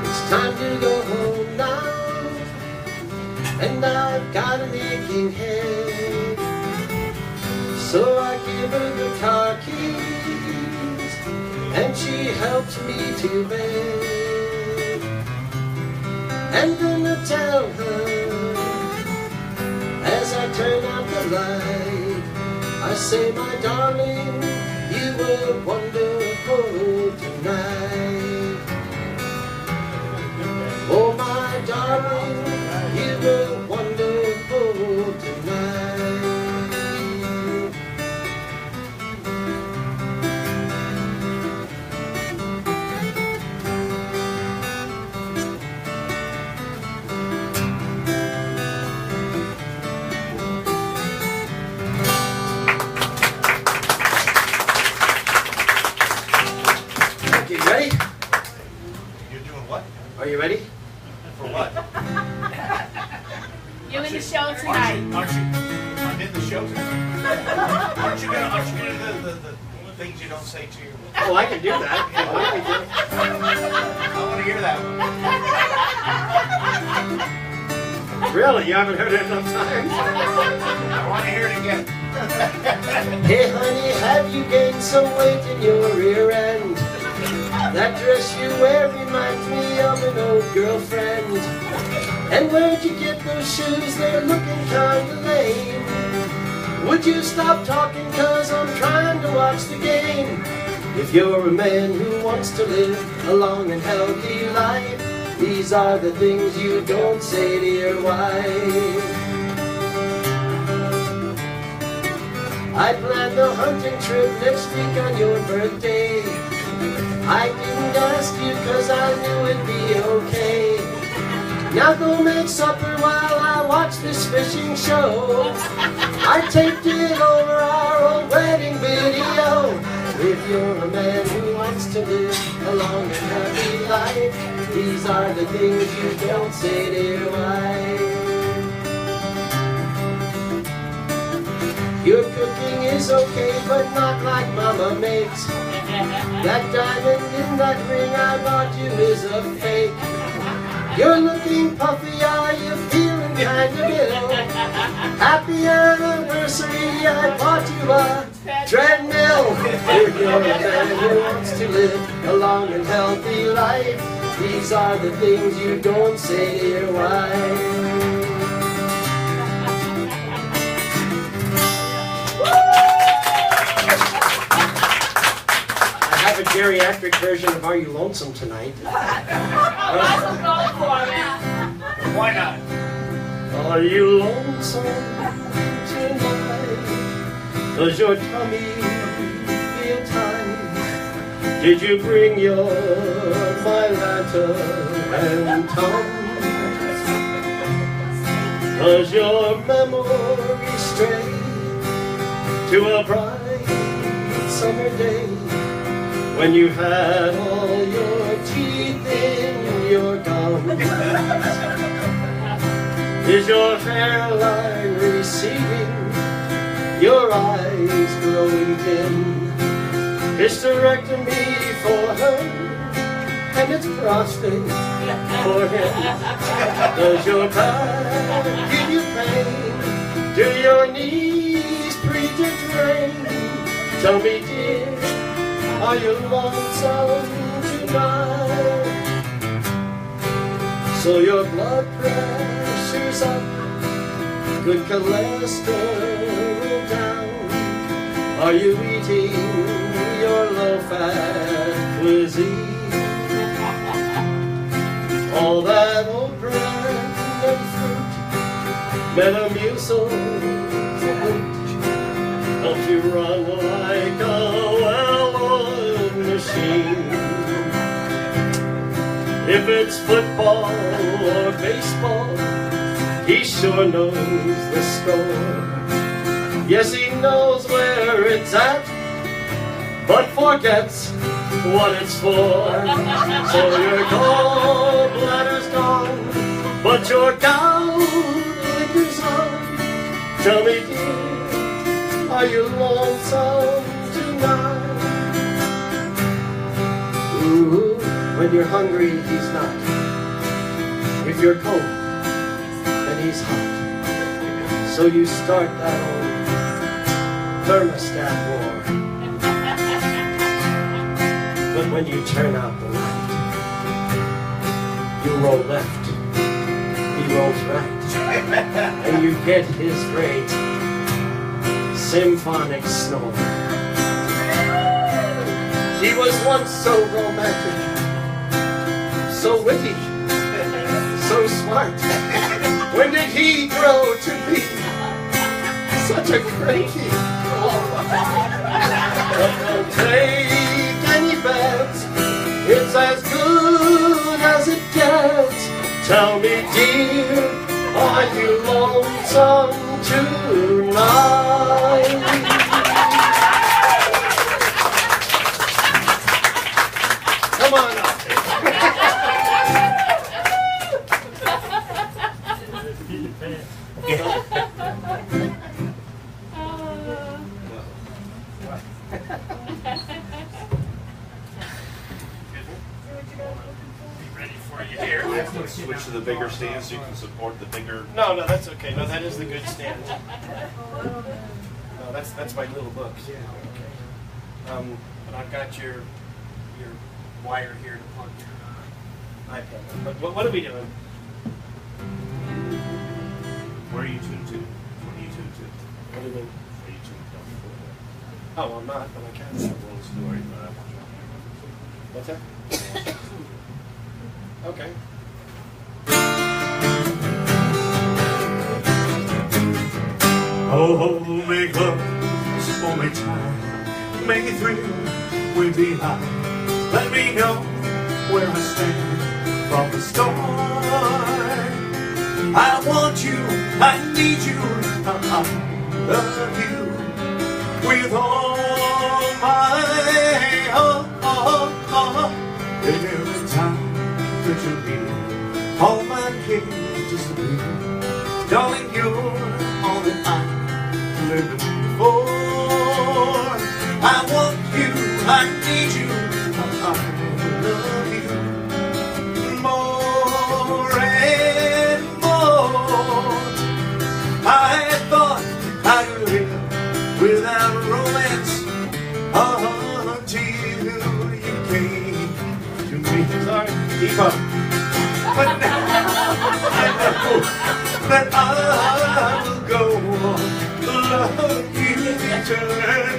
It's time to go home now, and I've got an aching head. So I give her the car keys, and she helps me to bed. And then I tell her, as I turn out the light, I say, my darling, you were wonderful tonight. Oh, my darling, you were wonderful tonight. Thank you. ready? For what? You in the show tonight. Aren't you? I'm in the show tonight. Aren't you gonna do the things you don't say to your... Oh, I can do that. I want to hear that one. Really? You haven't heard it enough times? I want to hear it again. Hey honey, have you gained some weight in your rear end? That dress you wear reminds me of an old girlfriend. And where'd you get those shoes? They're looking kinda lame. Would you stop talking, cause I'm trying to watch the game. If you're a man who wants to live a long and healthy life, these are the things you don't say to your wife. I planned a hunting trip next week on your birthday. I didn't ask you cause I knew it'd be okay. Now go make supper while I watch this fishing show. I taped it over our old wedding video. If you're a man who wants to live a long and happy life, these are the things you don't say to your wife. Your cooking is okay, but not like Mama makes. That diamond in that ring I bought you is a fake. You're looking puffy, are you feeling kind of ill? Happy anniversary, I bought you a treadmill. If you're a man who wants to live a long and healthy life, these are the things you don't say to your wife. I have a geriatric version of Are You Lonesome Tonight? Why not? Are you lonesome tonight? Does your tummy feel tight? Did you bring your my lantern and tongue? Does your memory stray to a bright summer day when you had all your teeth in your gums? Is your hairline receding? Your eyes growing dim? Hysterectomy for her, and it's prostate for him. Does your back give you pain? Do your knees predict rain? Tell me, dear, are you lonesome tonight? So your blood pressure's up, good cholesterol down. Are you eating your low-fat cuisine? All that old bread and fruit, Metamucil to boot. Don't you run like a well-oiled machine? If it's football or baseball, he sure knows the score. Yes, he knows where it's at, but forgets what it's for. So your gallbladder's gone, but your gout liquor's on. Tell me, dear, are you lonesome tonight? Ooh, when you're hungry, he's not. If you're cold, then he's hot. So you start that old thermostat war. But when you turn out the light, you roll left, he rolls right, and you get his great symphonic snore. He was once so romantic, so witty, so smart. When did he grow to be such a cranky? But don't take any bets, it's as good as it gets. Tell me, dear, are you lonesome tonight? Come on up. switch to the bigger stand so you can support the bigger. No, that's okay. No, that is the good stand. No, that's my little book. Yeah. Okay. But I've got your wire here to plug your iPad. But what are we doing? Where are you tuned to? What are you tuned to? What do you mean? Are you tuned to? Oh, I'm not, but I can. It's a little story, but I want you What's that? Okay. Oh, make love for me time, make it thrill with the high. Let me know where I stand from the start. I want you, I need you, I love you with all my heart. Every time that you're here, all my cares disappear. Darling, you're all that I'm living for. I want you, I need you, I love you more and more. I thought I could live without romance until you came to me. Sorry. Keep up. But now I know that I will go on love you eternally.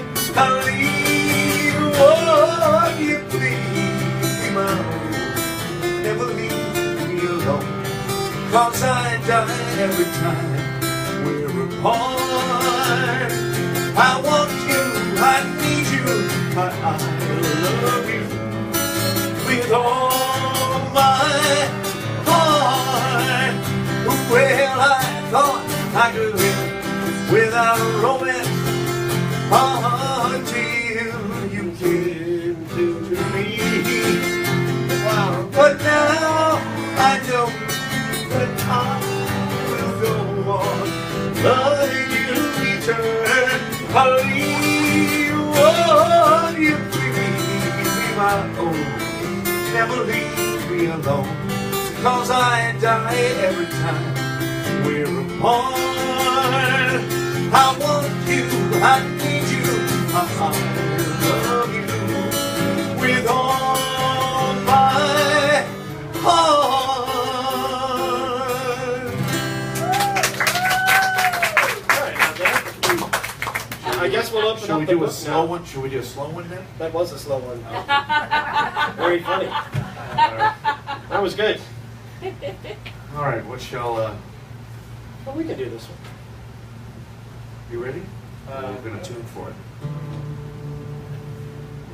Oh, you please, my own, never leave me alone. 'Cause I die every time we're apart. I want you, I need you, I love you with all my heart. Well, I thought I could live without romance until you came to me. Wow. But now I know that I will go on loving you eternally. Oh, you please be my own, never leave me alone. 'Cause I die every time we're apart. I want you, I need you, I love you with all my heart. All right, now that. I guess we'll open Should up we the do a book slow now. one? Should we do a slow one then? That was a slow one. Very funny. That was good. All right, what shall, Well, we can do this one. you ready? We're going to tune for it.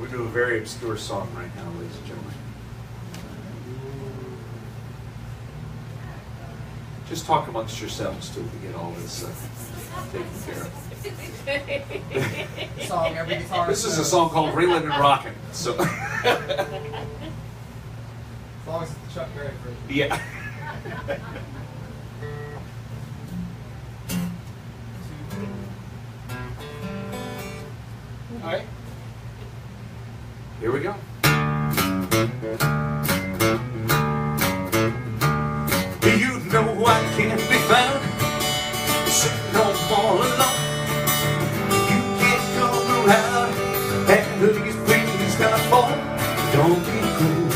We're doing a very obscure song right now, ladies and gentlemen. Just talk amongst yourselves till we get all this taken care of. Song every guitar. This is a song called Reelin' and Rockin'. So, As long as it's the Chuck Berry version. yeah. All right. Here we go. You know I can't be found sitting home all alone. You can't come around and these things gotta fall. Don't be cruel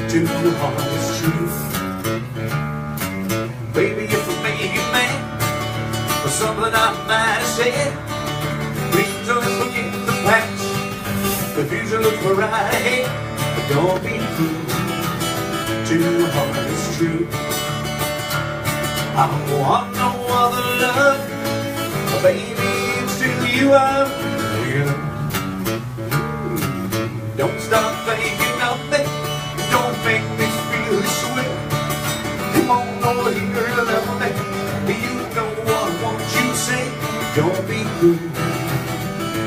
to the honest truth. Baby, if I make you mad for something I might have said, please don't forget the past. The future looks right ahead. But don't be cruel to the honest truth. I don't want no other love, baby, it's to you I'm real. Don't stop thinking nothing, don't make me feel this way. Come on over here and love me, you know what I want you to say. Don't be cruel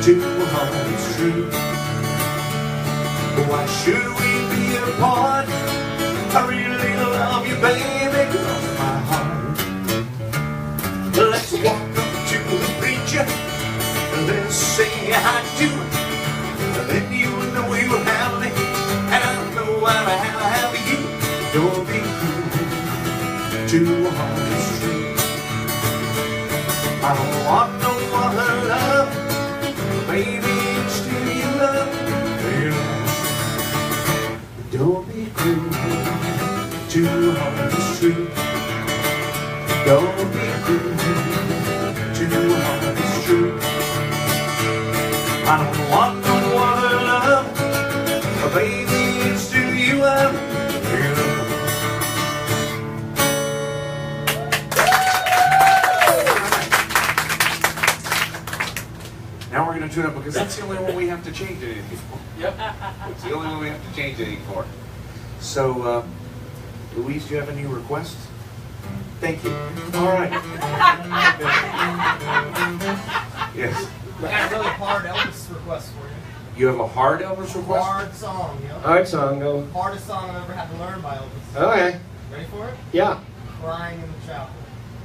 to the honest truth. Why should we be apart? I really love you, baby, cross my heart. Let's walk up to the preacher, let's say I do. Then you know he will have me, and I know I'll have you. Don't be cruel to Harvey Street. I don't want no other love, baby, it's still your love. Don't be cruel to Harvey Street. Don't be cruel to Harvey Street. I don't want no other love, baby, it's still you love. Now we're going to tune up because that's the only one we have to change anything for. Yep. It's the only one we have to change anything for. So, Louise, do you have any requests? Thank you. All right. Yes. I got a really hard Elvis request for you. You have a hard Elvis request? Hard song, you know? Hard song, go. Hardest song I've ever had to learn by Elvis. Okay. Ready for it? Yeah. Crying in the Chapel.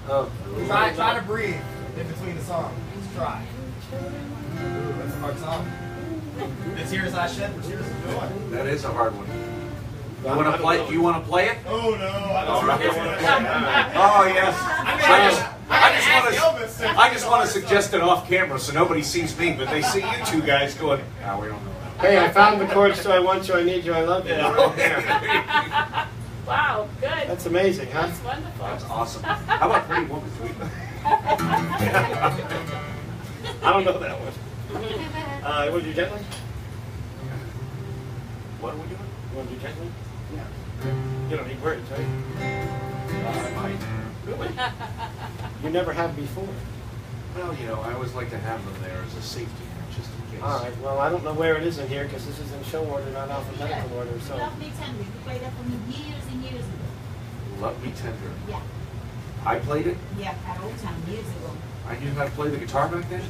Oh. Try to breathe in between the songs. Just try. Ooh, that's a hard song. The tears I shed were tears of joy. That is a hard one. You want to play? Do you want to play it? Oh no, I All don't right. want to play. Oh yes. I just want to suggest it off camera so nobody sees me, but they see you two guys going. Ah, we don't know. Hey, I found the chords to I Want You, I Need You, I Love You. Wow, good. That's amazing, huh? That's wonderful. That's awesome. How about Pretty Woman? I don't know that one. You want to do gently? What are we doing? You want to do gently? Yeah. You don't need words, right? I might. You never have before. Well, you know, I always like to have them there as a safety net, just in case. All right. Well, I don't know where it is in here because this is in show order, not alphabetical order. So. Love Me Tender. You played that for me years and years ago. Love Me Tender. Yeah. I played it. Yeah, at Old Town years ago. I knew how to play the guitar back then.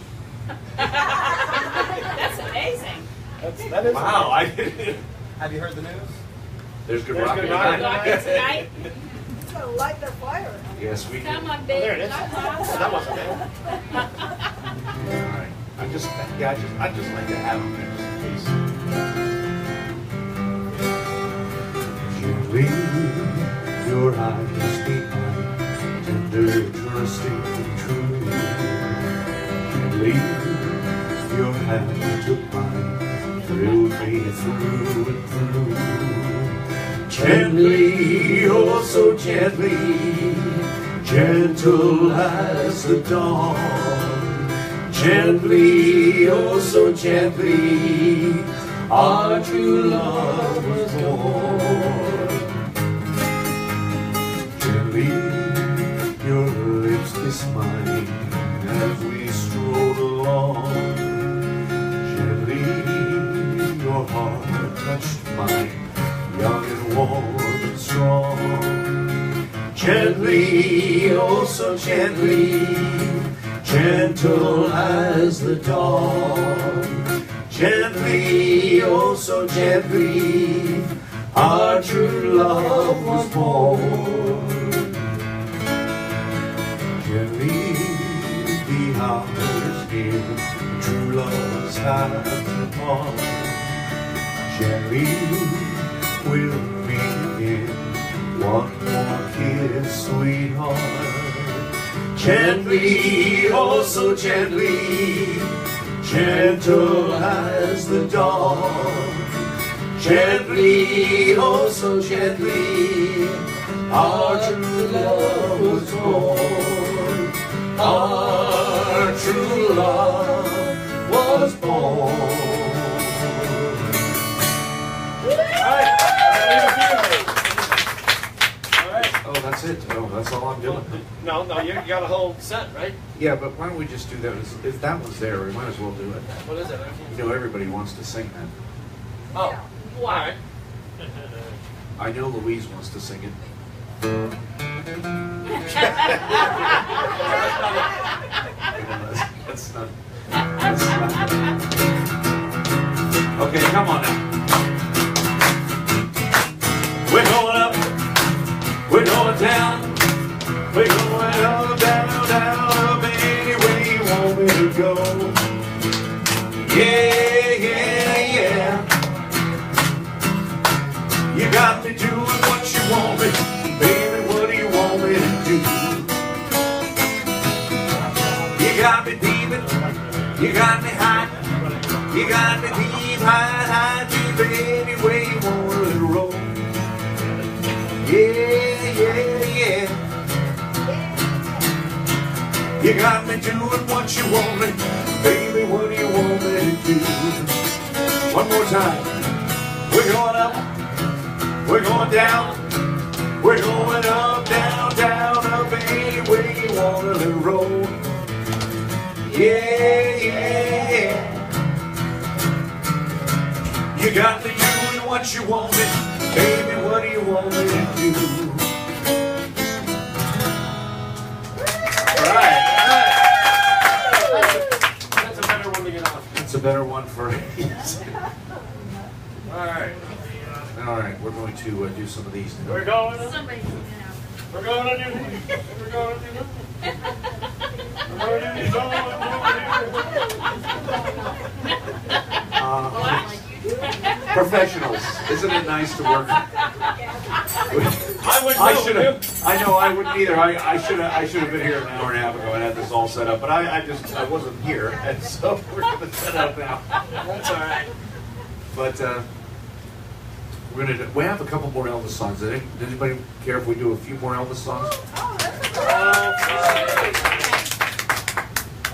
That's amazing. That is. Wow, I didn't. Have you heard the news? There's good There's rock good in rock. the Rock it tonight. It's gonna light their fire. Yes, we do. Come on, Oh, baby. there it is. Come That on. wasn't there. All right. I just like to have them there just in case. Gently, your eyes meet mine, tender, trusting, true. Gently, your hand took mine, thrilled me through and through. Gently, oh so gently, gentle as the dawn. Gently, oh so gently, our true love was born. Gently, your lips kiss mine as we strolled along. Gently, your heart touched mine, young and warm and strong. Gently, oh so gently, gentle as the dawn. Gently, oh so gently, our true love was born. Gently, the hours near, true love's hand upon. Gently, we'll meet again, one more kiss, sweetheart. Gently, oh so gently, gentle as the dawn. Gently, oh so gently, our true love was born. Our true love was born. Oh, that's it. Oh, that's all I'm doing. No, you got a whole set, right? Yeah, but why don't we just do that? If that was there, we might as well do it. What is it? You know, everybody wants to sing that. Oh, why? I know Louise wants to sing it. That's not. Okay, come on now. We're going up. We're going down. We're going up, down, down, up any way you want me to go. Yeah, yeah, yeah. You got me doing what you want me. Baby, what do you want me to yeah. You got me doing what you want me, baby, what do you want me to do? One more time. We're going up, we're going down, we're going up, down, down, up any way you want to roll. Yeah, yeah. You got me doing what you want me, baby, what do you want me to do? All right. That's a better one to get off. That's a better one for All right. All right, we're going to do some of these now. We're going to Somebody's gonna We're going to do We're going to do We're going to do these all Professionals, isn't it nice to work? I know I wouldn't either. I should have been here an hour and a half ago and had this all set up, but I wasn't here, and so we're going to set up now. That's all right. But we have a couple more Elvis songs. Does anybody care if we do a few more Elvis songs?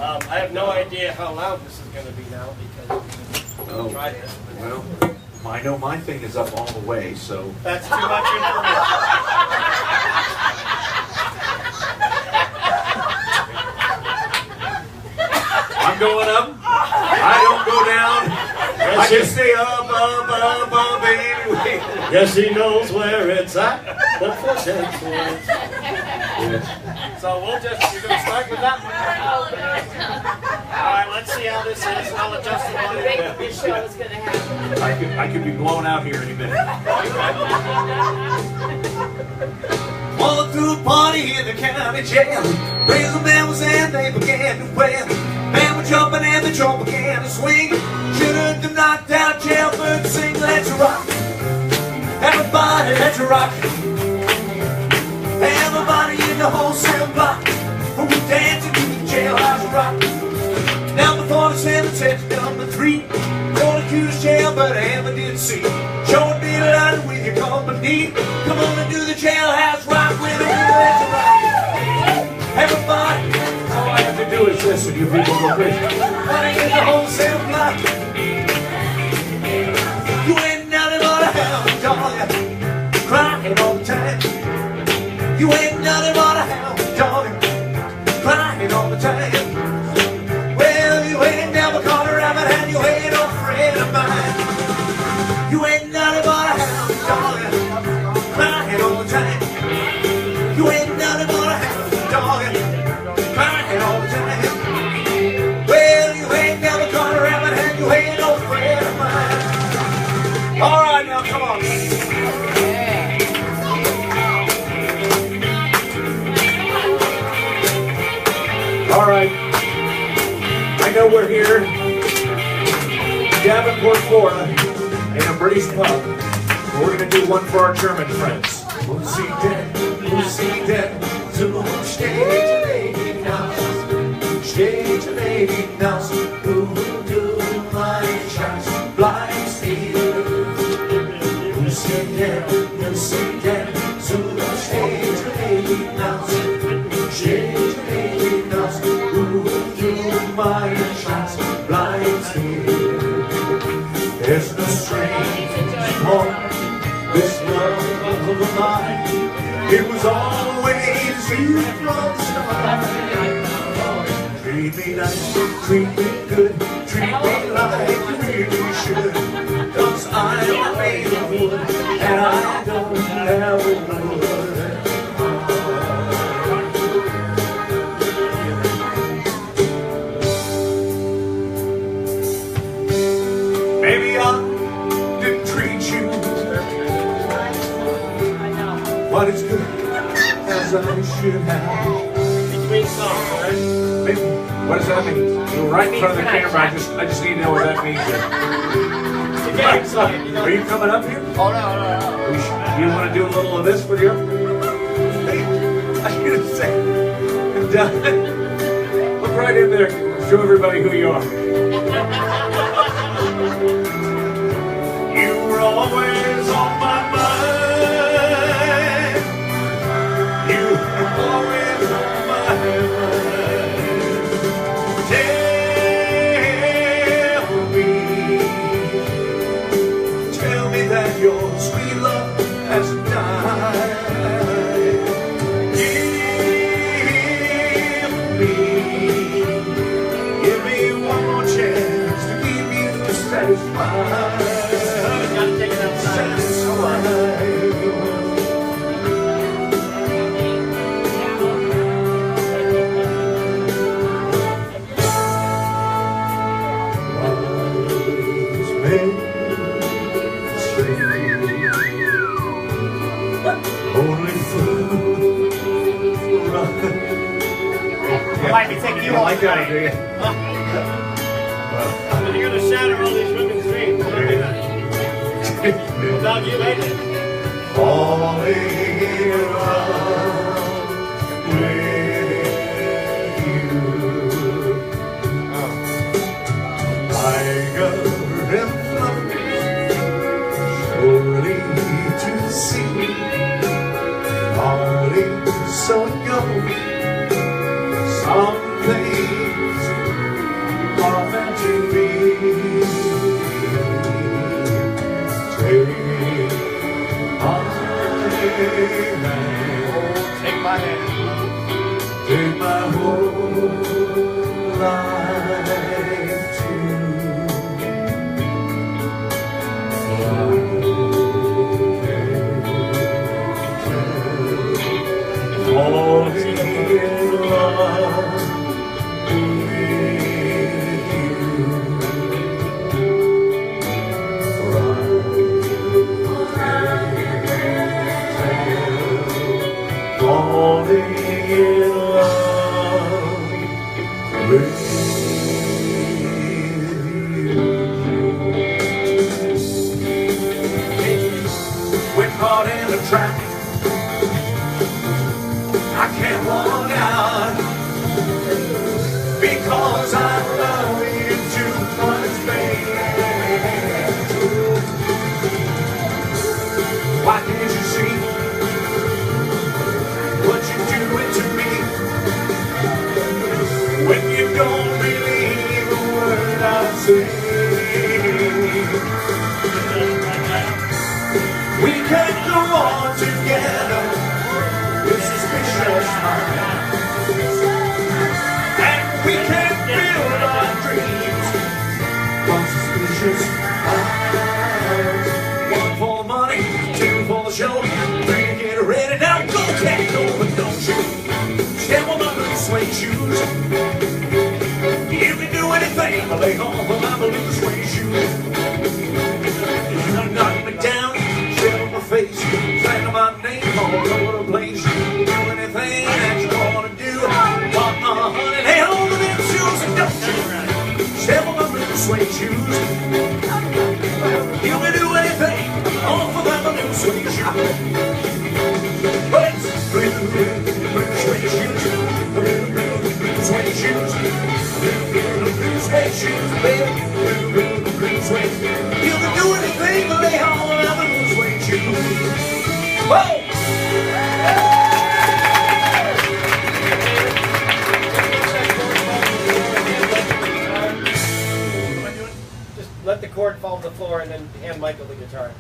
I have no idea how loud this is going to be now because we tried this. Well, I know my thing is up all the way, so That's too much information. I'm going up. I don't go down. I just stay up, anyway. Yes, he knows where it's at. The footsteps. So you're going to start with that one. All right, let's see how this is. I'll adjust the volume. This show is going to happen. I could be blown out here any minute. Walked through a party in the county jail. Raised the bells and they began to wail. Men were jumping and the drum began to swing. Should've them knocked out jailbirds sing. Let's rock. Everybody, let's rock. Everybody in the wholesale block. We're dancing to the jailhouse rock. Number 47 said number 3. Don't accuse jail, but I ever did see. Sure be delighted with your company. Come on and do the jailhouse rock with me. Let's rock. Everybody. All I have to do is listen. You people go crazy. Everybody in the wholesale block. You ain't nothing but a hound dog. Crying all the time. You ain't nothing but a hound dog. Crying all the time. Well, you ain't never caught a rabbit and you ain't no friend of mine. You ain't nothing but a hound dog. Crying all the time. You ain't nothing but a hound dog. Crying all the time. Well, you ain't never caught a rabbit and you ain't no friend of mine. All right, now come on. All right. I know we're here, Davenport, Florida, in a British pub. We're going to do one for our German friends. Musik, so steht Lady Naus, steht Lady Naus, du mein Schatz, bleibst hier. Musik, so steht Lady Naus, steht Lady Naus, du mein Schatz, bleibst hier. There's no strange more, this love of mine. It was always you from the start. Treat me nice, treat me good, treat me like you really should. 'Cause I'm made of wood, and I don't have a wood. Maybe I didn't treat you quite as good as I should have. Between songs, right? Maybe. What does that mean? You're right in front of the camera. I just need to know what that means. Are you coming up here? Oh, no. You want to do a little of this for you? I should have said. Look right in there. Show everybody who you are. You were always on my mind. Gotta take it outside. I might be taking you off tonight. You're gonna shatter all these women's dreams. Without you, ain't it? Falling in love with you. Like a reflection surely to see, darling, so it goes. Some things are meant to be. Take my hand, take my whole life too. Falling in love with you. Falling in love with you. When caught in a trap, I can't walk out because I love you too much, baby. Why can't you see what you're doing to me when you don't believe a word I say? We can go on together with suspicious minds, and we can build our dreams on suspicious minds. One for the money, two for the show, three to get ready. Now go, can't go, but don't you step on my blue suede shoes. You can do anything but lay off of my blue suede shoes. You knock me down, shit on my face, slander my name all over the place. Do anything that you wanna do, honey, lay hold of them shoes and don't you step on my blue suede shoes. You can do anything off of my blue suede shoes. But it's blue suede shoes, blue suede shoes, blue suede shoes, baby, blue suede. You can do anything but lay hold of my blue suede shoes. Whoa! Just let the cord fall to the floor and then hand Michael the guitar.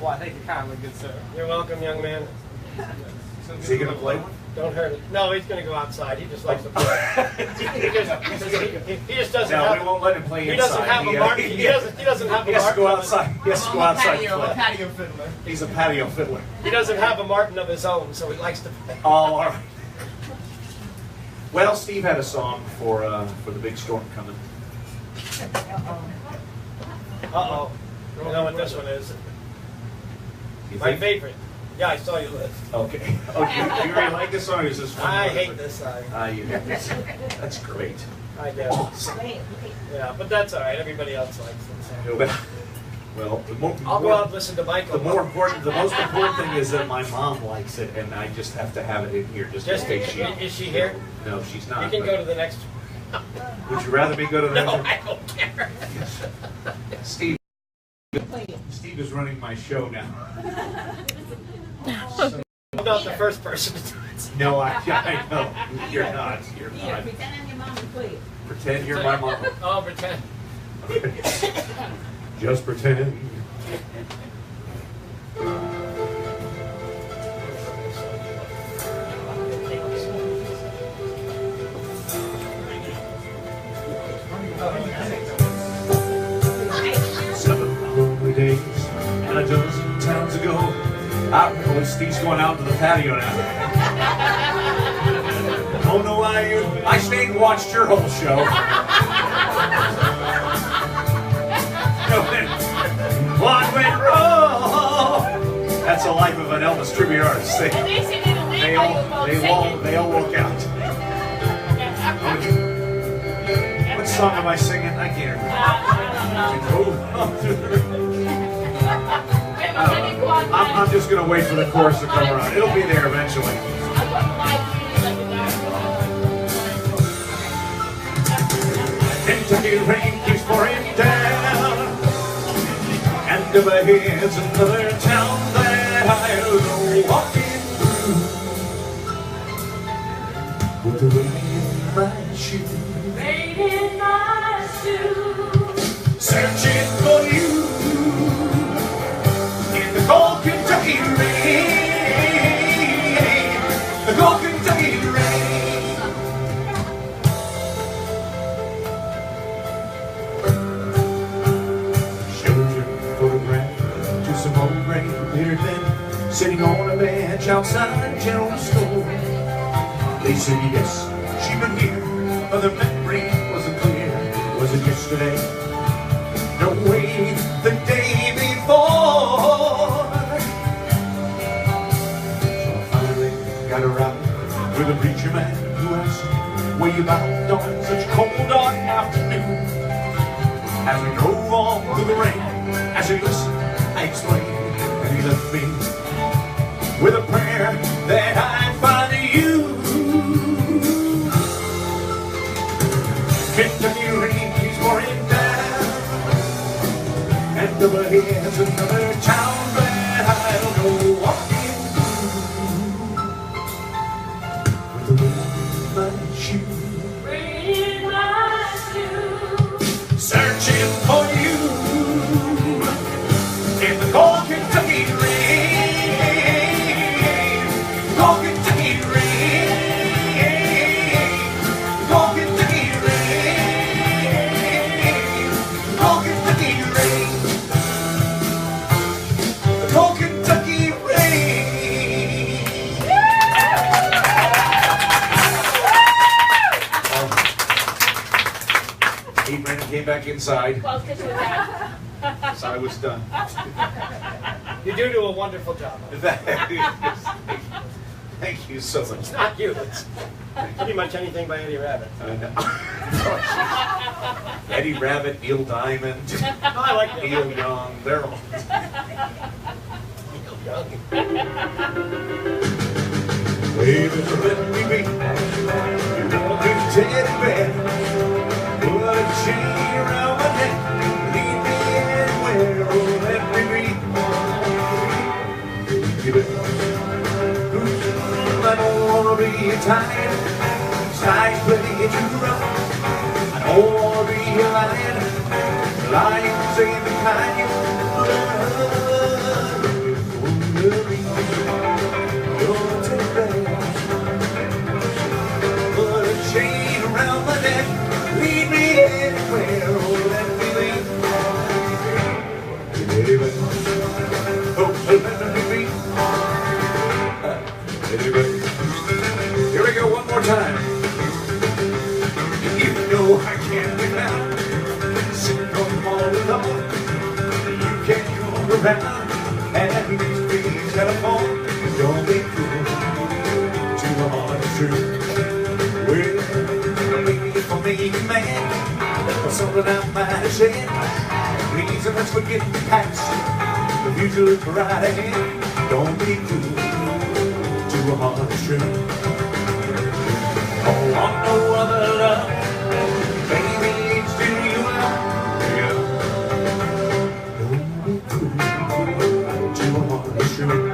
Well, thank you kindly, good sir. You're welcome, young man. Is he gonna play one? Don't hurt it. No, he's going to go outside. He just likes to play. he just doesn't No, have. we won't let him play He doesn't inside. have a mark. He doesn't have a He has to mark. go outside. He has to go outside and I'm a play. patio fiddler. He's a patio fiddler. He doesn't have a Martin of his own, so he likes to play. Oh, all right. Well, Steve had a song for the big storm coming. Uh-oh. You know what this one is? You My think? favorite. Yeah, I saw your list. Okay. Okay. You really like this song? Or is this one? I hate this song. You hate this. That's great. I guess. Yeah, but that's all right. Everybody else likes it. So. Well, I'll go out and listen to Michael. the most important thing is that my mom likes it, and I just have to have it in here just in case she. Is she here? No, she's not. You can go to the next. Would you rather me go to the No, next? I don't care. Steve is running my show now. I'm not the first person to do it. No, I know. You're not. You're not. Pretend I'm your mom and quit. Pretend you're my mom. Oh, pretend. Just pretend. Steve's going out to the patio now. Oh no, I stayed and watched your whole show. What went wrong? That's the life of an Elvis tribute artist. They all walk out. What song am I singing? I can't remember. I'm just going to wait for the chorus to come around. It'll be there eventually. Kentucky rain keeps pouring down, and over here's another town that I'll go walking through with the rain in my shoe. Rain in my shoe. Searching for you in the cold Kentucky rain, the cold Kentucky rain. Showed your photograph to some old gray bearded men sitting on a bench outside a general store. They said yes, she'd been here, but the memory wasn't clear. Was it yesterday? No way, the day before. So I finally got a ride with a preacher man who asked, where you bound on such a cold dark afternoon? As we drove on through the rain, as he listened, I explained, and he left me with a prayer that I'd find you. Kentucky rain keeps pouring down, and over here's another town that I'll go walking through with the rain in my shoe. Rain in my shoe. Searching for you in the cold Kentucky rain, cold Kentucky rain, cold Kentucky rain, cold Kentucky rain, the cold Kentucky rain. Hey, Brannon came back inside, Well, because you were done. so I was done. You do a wonderful job. Thank you so much. Not you. It's pretty much anything by Eddie Rabbit. Eddie Rabbit, Neil Diamond, I like Neil Neil Young, they're all. Baby, let me be your teddy bear. Put a chain around my neck, lead me anywhere. Oh, let me be. I don't wanna be tired, tight play too rough. I don't wanna be a lion, lions ain't the kind you love. You're too bad. Put a chain around my neck, lead me anywhere. Oh, let me lead. Baby, oh, let me be. Here we go, one more time. You know I can't be found, sitting home all alone. You can't come around and please telephone. Don't be cruel to a heart of truth. Well, maybe for me, man, or something I might have said. Please, let's forget the past. The future looks right ahead. Don't be cruel to a heart of truth. Oh, want no other love, baby, it's still you and don't be cruel to a heart of truth.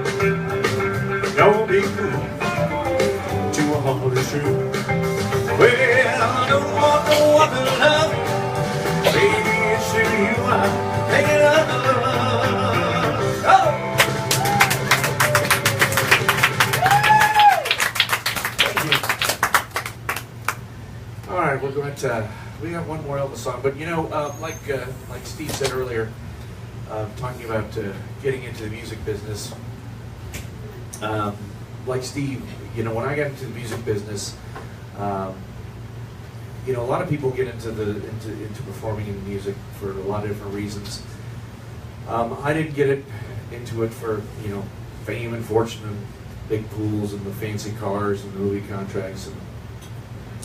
Don't be cruel to a heart of truth. Well, I don't want no other love, baby, it's still you I'm making other love. Oh! All right, we're going to. We have one more Elvis song, but you know, like Steve said earlier, talking about getting into the music business. like Steve, you know, when I got into the music business, you know, a lot of people get into performing in music for a lot of different reasons. I didn't get into it for, you know, fame and fortune and big pools and the fancy cars and movie contracts, and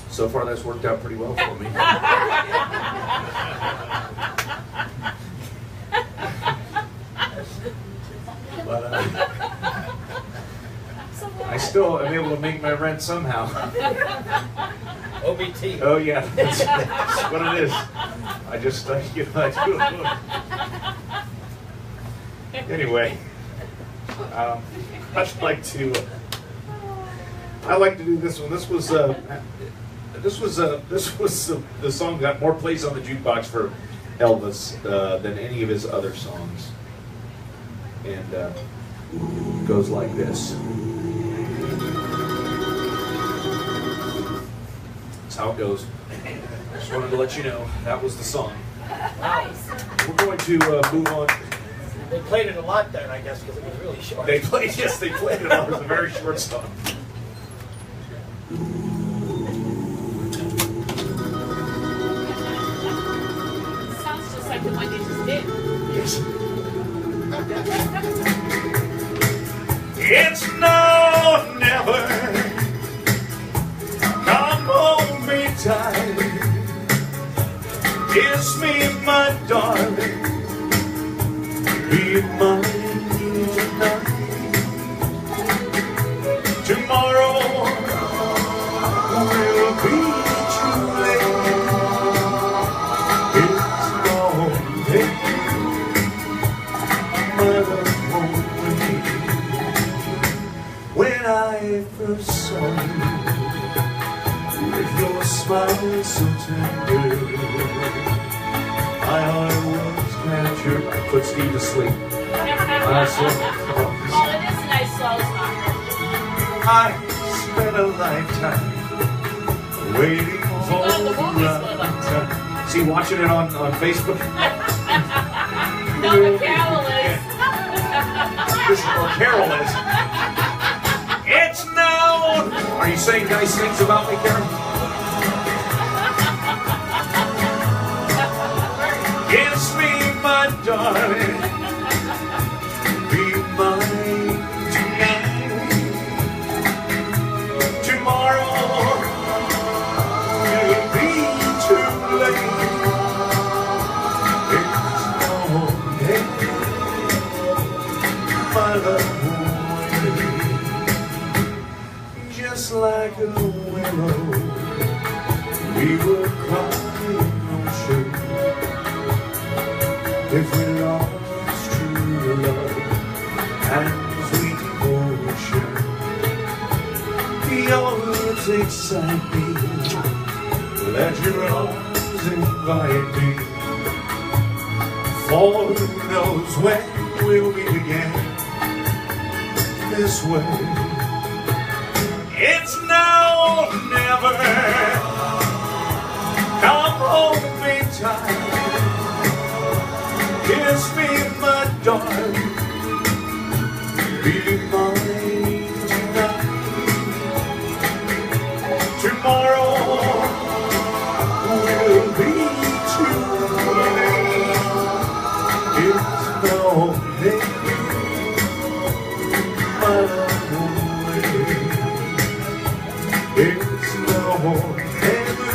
so far that's worked out pretty well for me. But I still am able to make my rent somehow. OBT. Oh yeah, that's what it is. I just, you know, I do. Anyway, I'd like to. I like to do this one. This was the song that got more plays on the jukebox for Elvis than any of his other songs, and it goes like this. That's how it goes. Just wanted to let you know that was the song. Nice. We're going to move on. They played it a lot then, I guess, because it was really short. They played it a lot. It was a very short song. Sounds just like the one you just did. Yes. It's no, never. Come hold me tight. Kiss me, my darling. Be mine tonight. Tomorrow will be too late. It's lonely. Mother won't wait. When I first saw you, with your smile so tender, my heart was captured. I put Steve to sleep. Oh, it is a nice slow song. I spent a lifetime waiting for the movie's right time. See, watching it on Facebook. No, the Carol is. This is where Carol is. It's now. Are you saying nice things about me, Carol? Kiss me, my darling. Be mine tonight. Tomorrow will be too late. It's lonely. My love wait. Just like a willow, we would cry in ocean. If we lost true love and sweet devotion, your lips excite me, let your arms invite me, for who knows when we'll meet again this way. It's now or never. Come hold me tight. Kiss me, my darling. Be mine tonight. Tomorrow will be too late. It's no day. My love away. It's no never.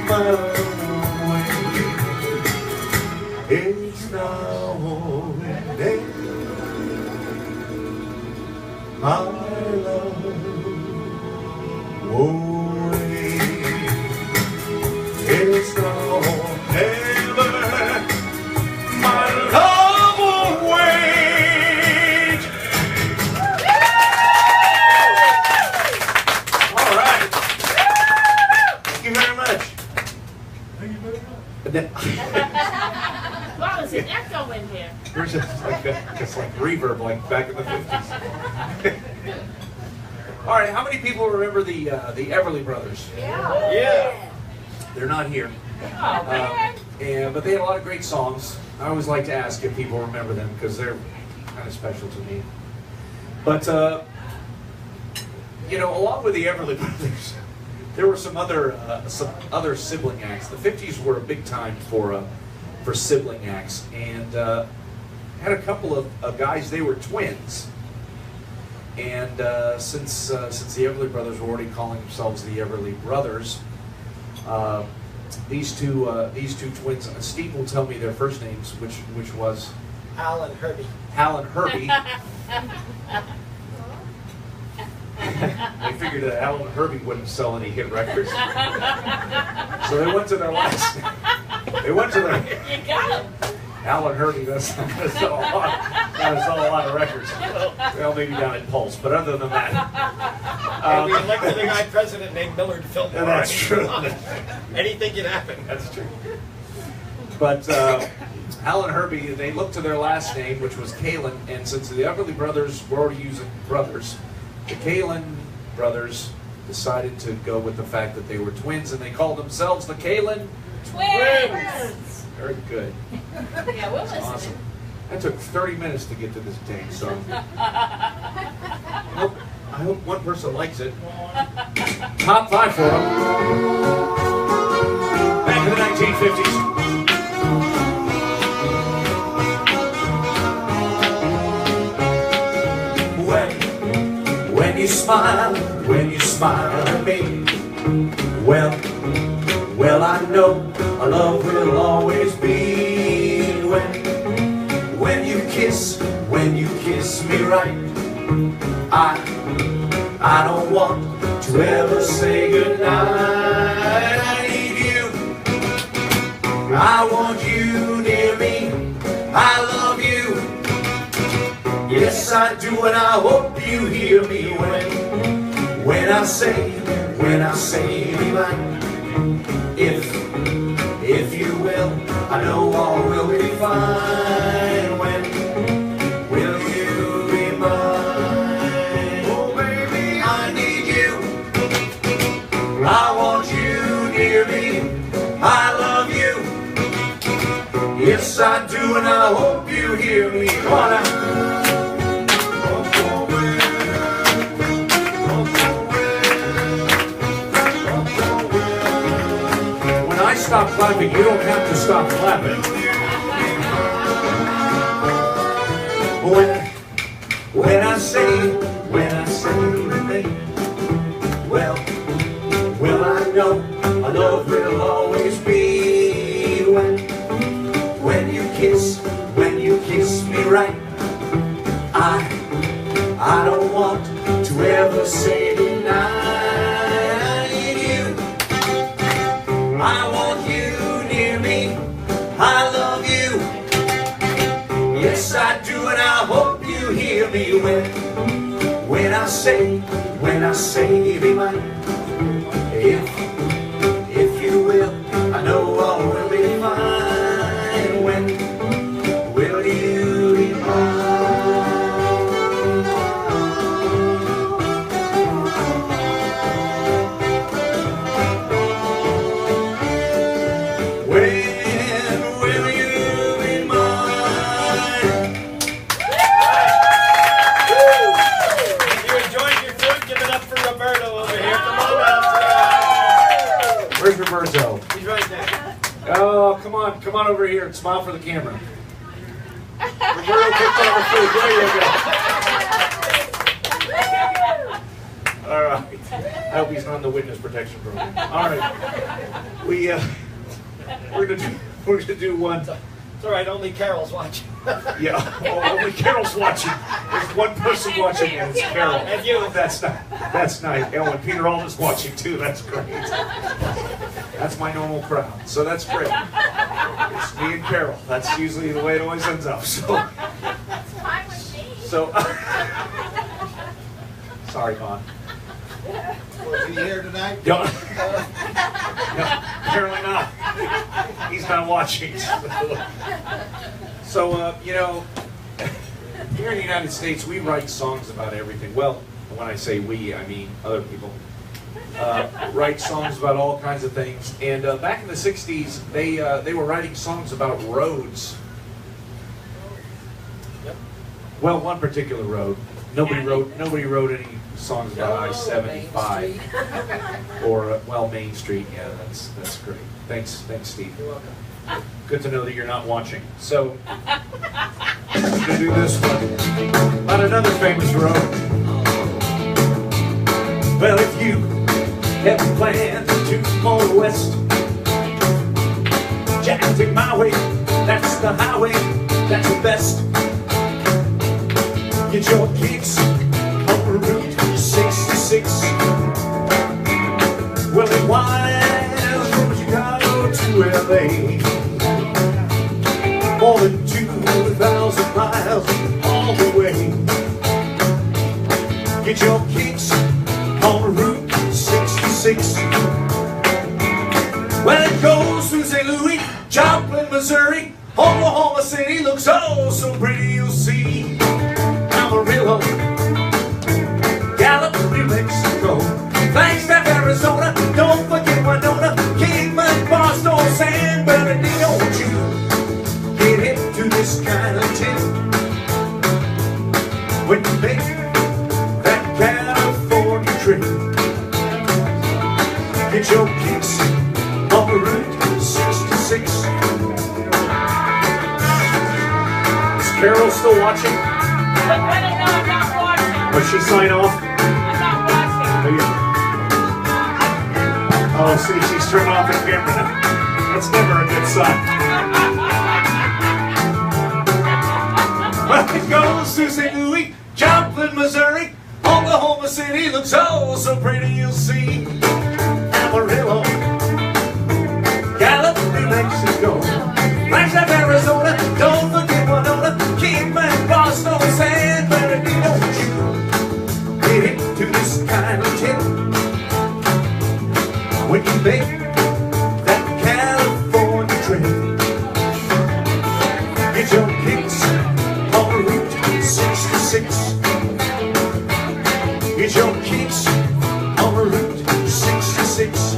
My love. It's now or never, my love won't wait. It's now or never, my love won't wait. All right. Thank you very much. Thank you very much. Wow, there's an echo in here. Yours is like just like reverb, like back in the 50s. All right, how many people remember the Everly Brothers? Yeah. They're not here. Oh, man. But they had a lot of great songs. I always like to ask if people remember them because they're kind of special to me. But, you know, along with the Everly Brothers, there were some other sibling acts. The 50s were a big time for sibling acts, and had a couple of guys. They were twins, and since the Everly Brothers were already calling themselves the Everly Brothers, these two twins. Steve will tell me their first names, which was Hal and Herbie. Hal and Herbie. They figured that Al and Herbie wouldn't sell any hit records, so they went to their last. They went to their. You got him. Al and Herbie, that's not going to sell a lot. Going to sell a lot of records. Well, maybe down at Pulse, but other than that, And we elected a guy president named Millard Fillmore. and that's true. Anything can happen. That's true. But Al and Herbie, they looked to their last name, which was Kalin, and since the Everly Brothers were already using brothers, the Kalin brothers decided to go with the fact that they were twins, and they called themselves the Kalin Twins. Very good. Yeah, we're listening. Awesome. That took 30 minutes to get to this dang song. I hope one person likes it. Top 5 for them. Back in the 1950s. When you smile at me, well, I know our love will always be. When you kiss me right, I don't want to ever say goodnight. I need you, I want you near me, I love you. Yes, I do, and I hope you hear me when I say be mine. If you will, I know all will be fine. When will you be mine? Oh, baby, I need you. I want you near me. I love you. Yes, I do, and I hope you hear me. Come on now. Stop clapping, you don't have to stop clapping. When I say well, I know our love will always be. When you kiss me right, I don't want to ever say goodnight. I need you, I want you near me, I love you. Yes, I do, and I hope you hear me when I say be mine. If you will, I know all will be fine. When will you be mine? Where's Roberto? He's right there. Oh, come on over here and smile for the camera. Roberto picked up our food. There you go. All right. I hope he's not in the witness protection program. All right. We're gonna do one. It's all right. Only Carol's watching. Yeah. Oh, only Carol's watching. There's one person watching, and it's Carol. And you. That's nice. Oh, and Peter Alden's watching too. That's great. That's my normal crowd, so that's great. It's me and Carol. That's usually the way it always ends up. So sorry, Con. Was he here tonight? No, apparently not. He's not watching. So you know, here in the United States, we write songs about everything. Well, when I say we, I mean other people. Write songs about all kinds of things. And back in the 60s, they were writing songs about roads. Yep. Well, one particular road. Nobody wrote any songs about I-75 or well, Main Street. Yeah, that's great. Thanks, Steve. You're welcome. Good to know that you're not watching. So, I'm going to do this one about another famous road. Well, if you ever plan to go west, Jack, take my way. That's the highway. That's the best. Get your kicks on Route 66. Well, it winds from Chicago to LA. More than 2,000 miles all the way. Get your kicks on Route 66. Well, it goes through St. Louis, Joplin, Missouri. Oklahoma City looks oh so pretty, you'll see. Amarillo, Gallup, New Mexico, Flagstaff, Arizona. Don't forget Winona, Kingman, Boston, San Bernardino. Won't you get hip to this kind of tip when you make that California trip? Get your kicks on Route 66. Is Carol still watching? No, I'm not watching. Would she sign off? I'm not watching. Oh, see, she's turned off the camera. That's never a good sign. Well, it goes to St. Louis, Joplin, Missouri. Oklahoma City looks oh so pretty, you'll see. Amarillo, Gallup, New Mexico, Flagstaff, Arizona. Don't forget Winona, Kingman, Boston, San Bernardino. Won't you get into this kind of tip when you make that California trip? Get your kicks on Route 66. Get your kicks on Route 66.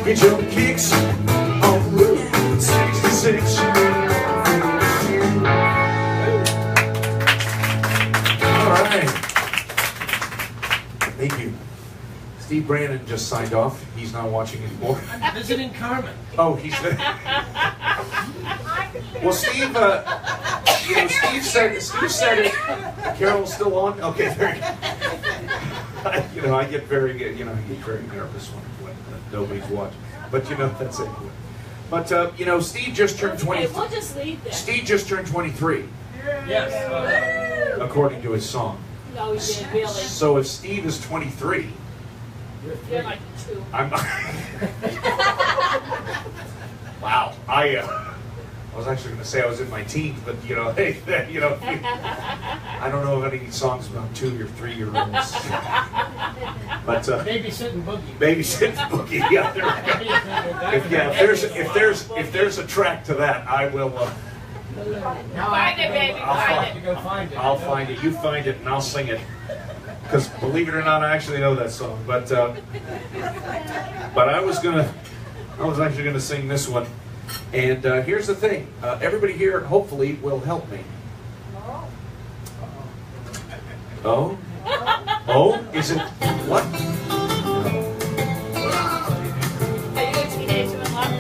Get your kicks on Route 66. All right. Thank you. Steve Brannon just signed off. He's not watching anymore. I'm visiting Carmen. Oh, he's there. Well, Steve, Steve said it. Carol's still on? Okay, very good. I get very nervous when nobody's watching. But, that's it. But, Steve just turned 23. Okay, we'll just leave that. Steve just turned 23, Yes. according to his song. No, he didn't really. So if Steve is 23, You're like 2. I'm... Wow. I was actually going to say I was in my teens, but, hey, I don't know of any songs about 2 or 3 year olds. But, Babysitting Boogie. Babysitting Boogie, yeah. If there's a track to that, I will... Find it, baby, find it. Go find it. I'll find it. You find it, and I'll sing it. Because believe it or not, I actually know that song. But I was actually gonna sing this one. And here's the thing. Everybody here, hopefully, will help me. Oh? Oh? Is it what? Are you a teenager in love?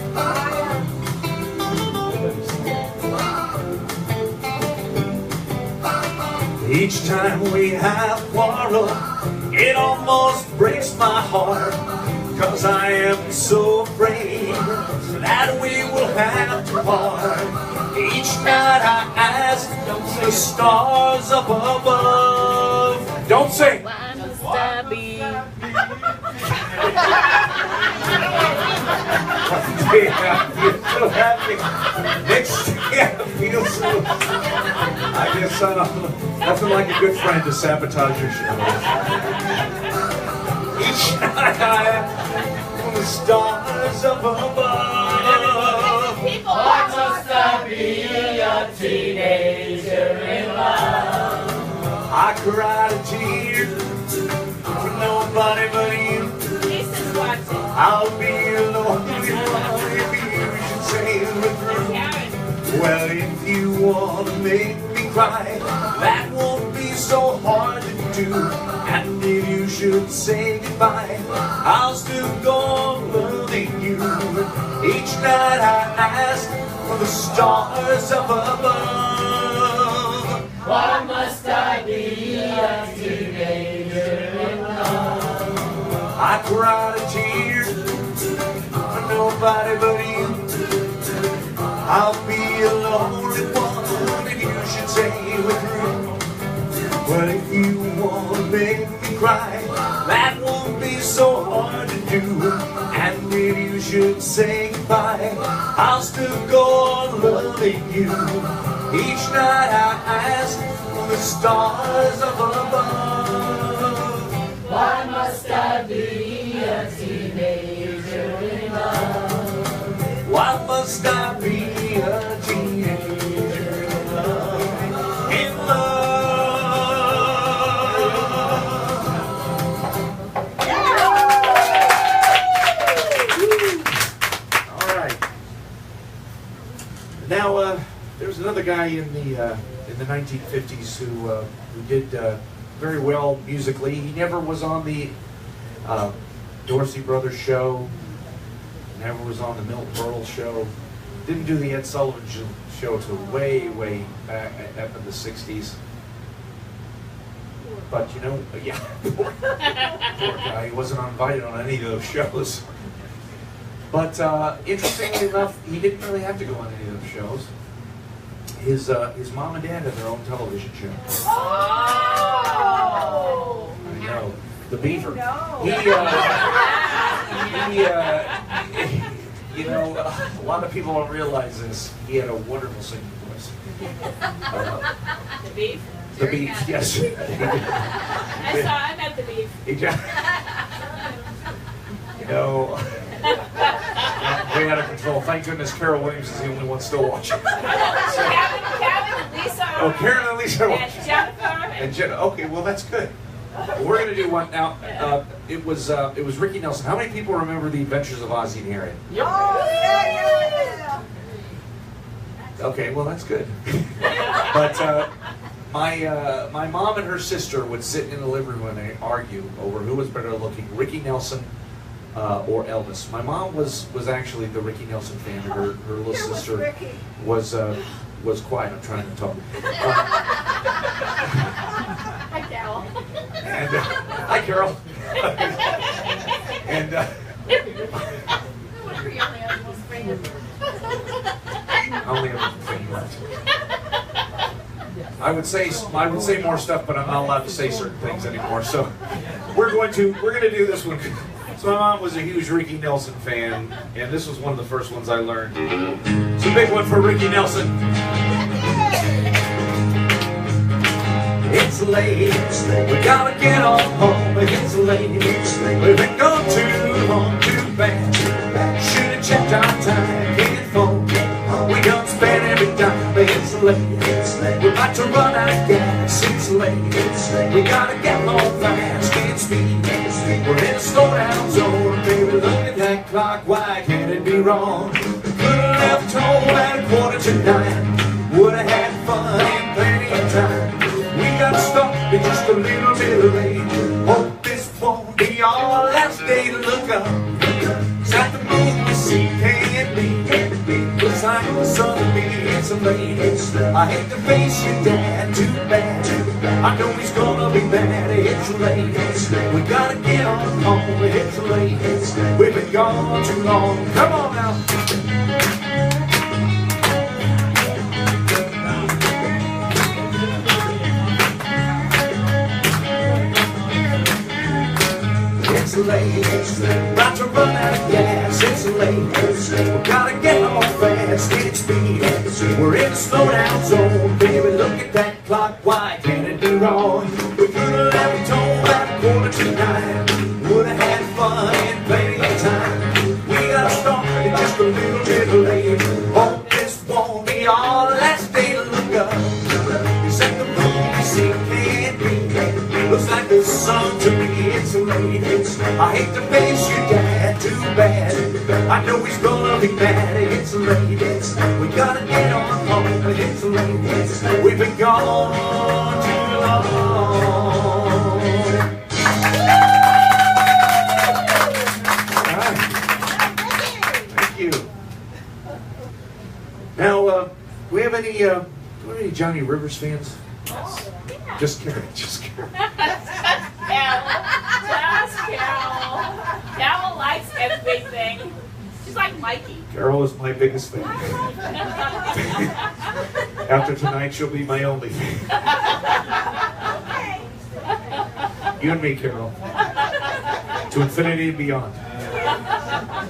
Each time we have quarrel, it almost breaks my heart, 'cause I am so afraid that we will have to part. Each night I ask the stars up above, don't sing. Why must I be? Yeah, you still have me. Next, yeah, feel so. I guess nothing like a good friend to sabotage your show. Each night I ask the stars up above. Why must I be a teenager in love? I cried a tear for nobody but you. Lisa's watching. I'll be alone if you should sail me through. Well, if you want to make me cry, that won't so hard to do. And if you should say goodbye, I'll still go on loving you. Each night I ask for the stars up above. Why must I be a teenager in love? I cried a tear for nobody but you. I'll be a lonely one if you should say we're through. But if you want to make me cry, that won't be so hard to do. And if you should say goodbye, I'll still go on loving you. Each night I ask for the stars up above. Why must I be a teenager in love? Why must I be a teenager in love? In love. All right. Now, there's another guy in the 1950s who did very well musically. He never was on the Dorsey Brothers show. Never was on the Milton Berle show. Didn't do the Ed Sullivan show till way, way back up in the 60s. But you know, yeah, poor guy. He wasn't invited on any of those shows. But interestingly enough, he didn't really have to go on any of those shows. His mom and dad had their own television show. Oh! I know. The Beaver. No. You know, a lot of people don't realize this. He had a wonderful singing voice. The Beef? The Beef, yes. I met the Beef. You know, way out of control. Thank goodness Carol Williams is the only one still watching. Kevin and Lisa. Oh, Karen and Lisa are And watching. Jennifer. Okay, well that's good. We're going to do one now. It was Ricky Nelson. How many people remember the Adventures of Ozzie and Harriet? Oh, yeah. Okay, well that's good. But my mom and her sister would sit in the living room and they argue over who was better looking, Ricky Nelson or Elvis. My mom was actually the Ricky Nelson fan. Her little sister was quiet. I'm trying to talk. Hi, Carol. And hi, Carol. And I only have one thing left. I would say more stuff, but I'm not allowed to say certain things anymore. So we're going to do this one. So my mom was a huge Ricky Nelson fan, and this was one of the first ones I learned. It's a big one for Ricky Nelson. It's late, we gotta get on home. It's late, we've been gone too long, too bad. Should've checked our time, can't phone. We done spent every dime. It's late, we're about to run out of gas. It's late, we gotta get home fast. Can't speed, we're in a slowdown zone. Baby, look at that clock, why can't it be wrong? Could've left home at 8:45. Would've had fun and plenty of time. We got started just a little bit late. Hope this won't be our last day to look up. It's at the moon we see can't be. Looks like the sun to me, it's late. I hate to face your dad, too bad. I know he's gonna be mad, it's late. We gotta get on home, it's late. We've been gone too long, come on now. It's late, about to run out of gas. It's late, we gotta get home fast. It's speed, we're in a slowdown zone. Baby, look at that clock, why can't it be wrong? We could've left home at 8:45. Would've had fun and plenty of time. We got started just a little bit late. Hope this won't be our last day to look up. It's at the moon we see can't be. Looks like the sun to me, it's late. I hate to face your dad, too bad. I know he's gonna be mad, it's late. We gotta get on home, it's late. We've been gone too long. Johnny Rivers fans? Oh, yeah. Just kidding. Just kidding. Carol. Carol likes everything. She's like Mikey. Carol is my biggest fan. After tonight, she'll be my only fan. You and me, Carol. To infinity and beyond.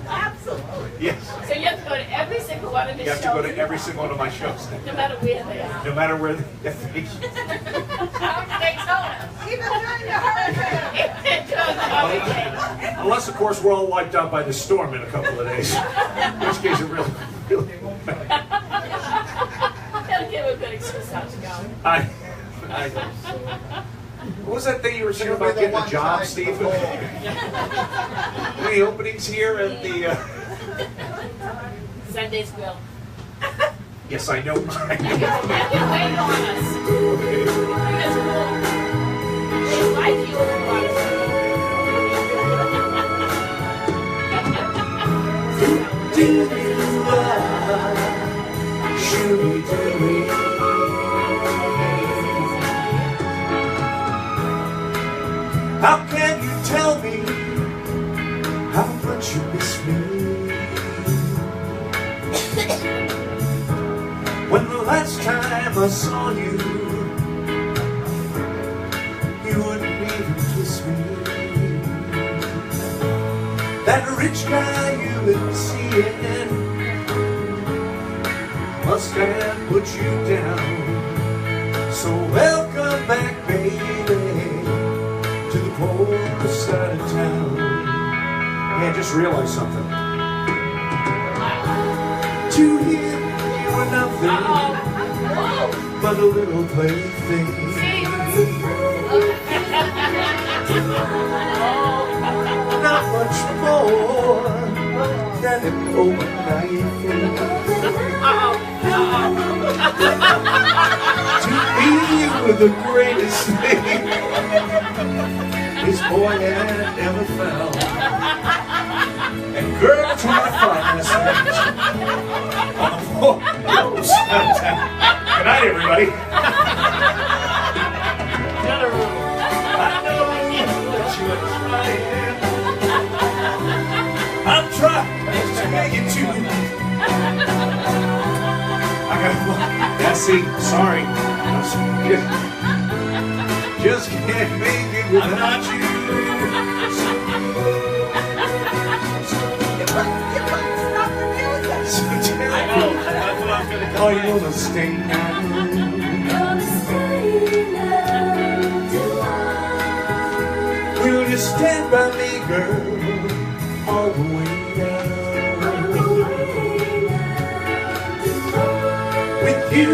Absolutely. Yes. So you have to go to every single one of his shows. You have to go to every single one of my shows. No matter where they are. No matter where they Daytona. Even during the hurricane. Unless, of course, we're all wiped out by the storm in a couple of days. In which case it really won't matter. That'll give a good excuse not to go. I What was that thing you were saying about getting a job, Steve? Any openings here at the... Sunday's Grill. Yes, I know. You can wait on us. Because we'll like you and want How can you tell me how much you miss me? When the last time I saw you, you wouldn't even kiss me. That rich guy you've been seeing must have put you down. So welcome back, baby, to the poor side of town. Yeah, I just realized something. To him, you were nothing but a little plaything. Not much more than an overnight thing. To me, you were the greatest thing this boy had ever found. And girls were the finest things on the floor. Good night, everybody. I know that you are trying. I'm trying to make it to. I got yeah, see, sorry. Just can't make it without you. So tell me, are you gonna stay now? Will you stand by me, girl, all the way down? With you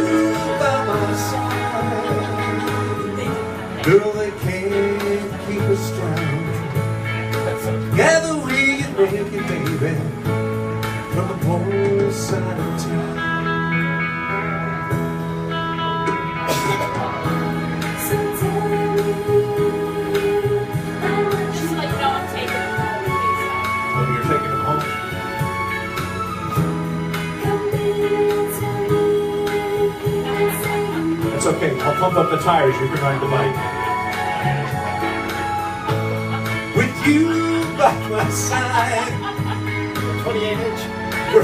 by my side, girl, they can't keep us down. Together we can make it, baby, from the poor side of town. She's like, no, I'm taking it. Oh, you're taking them home? It's okay. I'll pump up the tires. You can ride the bike. With you by my side, 28-inch. You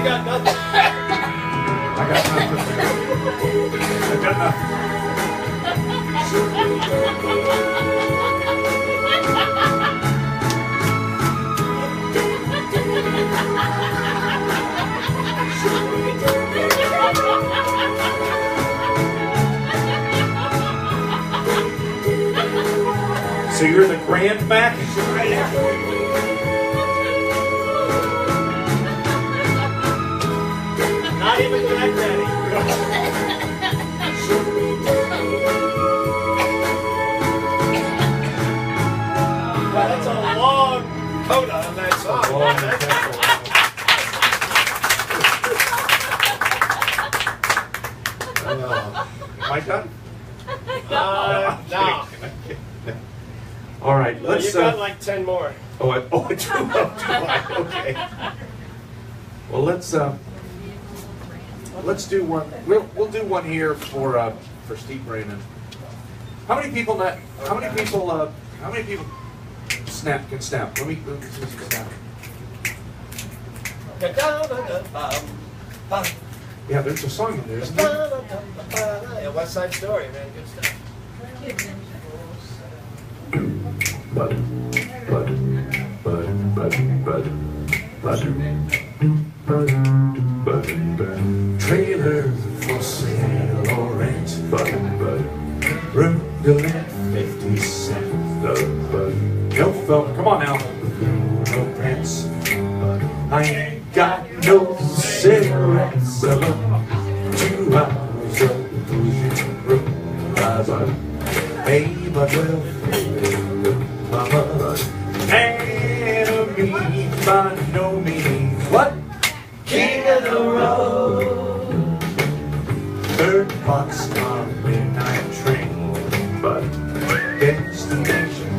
got nothing. I got nothing. I got nothing. So you're the grand back? Right here. Not even that ready. Well, that's a long coda on that song. Am I done? No. All right, Well, let's. you got like 10 more. Oh, I do. Okay. Well, let's do one. We'll do one here for Steve Brannon. How many people snap can snap? Let me see snap. Yeah, there's a song in there, isn't there? Yeah, West Side Story, man. Good stuff. Trailer for sale or rent. Room to rent 50 cents. No phone, come on now. No pants. I ain't got no cigarettes. 2 hours of pushing room. Hey, my girl, mama, enemy by no means. What? King of the road. Third box on midnight train, but destination.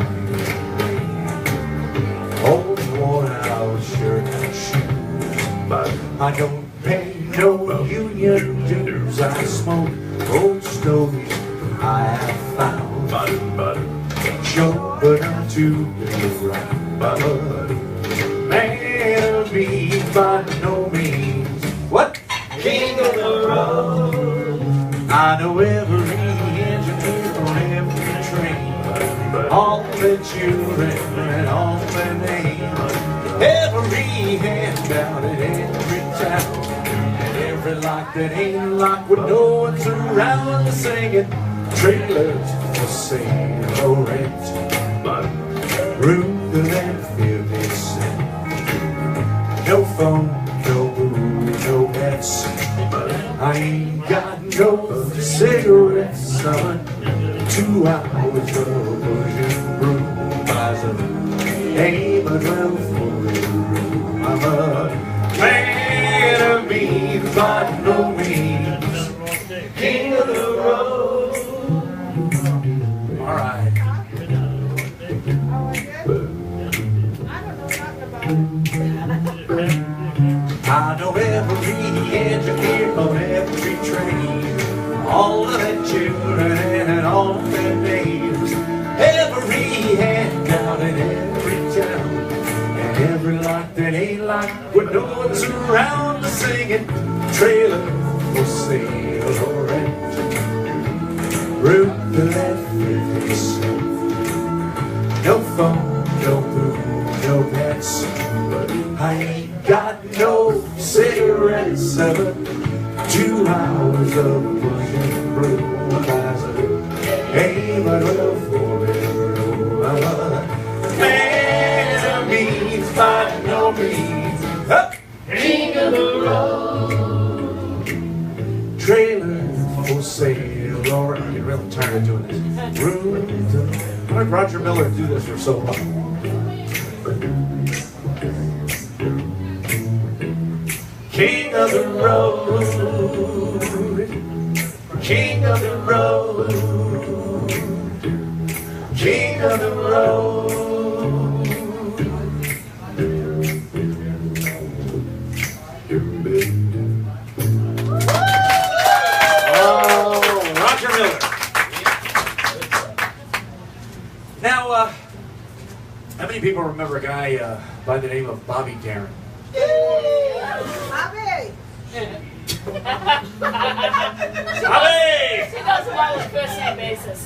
Old worn out shirt and shoes, but I don't pay no union dues. I smoke old stories I have found. Sure, but I'm too right. Man of me by no means. What? King of the road. I know every engineer on every train, all the children and all the names, every handout in every town, and every lock that ain't locked with no one's around singing. Trailers for sale or rent, but room to rent 50 cents. No phone, no booze, no pets, but I ain't got no cigarettes, son. 2 hours of pushing broom buys a aim a 12 for a room. I'm a man of means by no means, king of the road. All right. I know every engineer on every train, all of the children and all of their names, every handout in every town, and every lock that ain't locked with no one's around to sing it. Trailer for sale or rent, room to let 50 cents. No phone, no food, no pets, but I ain't got no cigarettes. 2 hours of pushing broom. Hey, but well for man of means by no means. King of the road. Trailer for sale or I'm getting really tired of doing this. Why did Roger Miller do this for so long? King of the road, king of the road, king of the road. Oh, Roger Miller. Now, how many people remember a guy by the name of Bobby Darin? Bobby! Bobby! She does them all on a first name basis.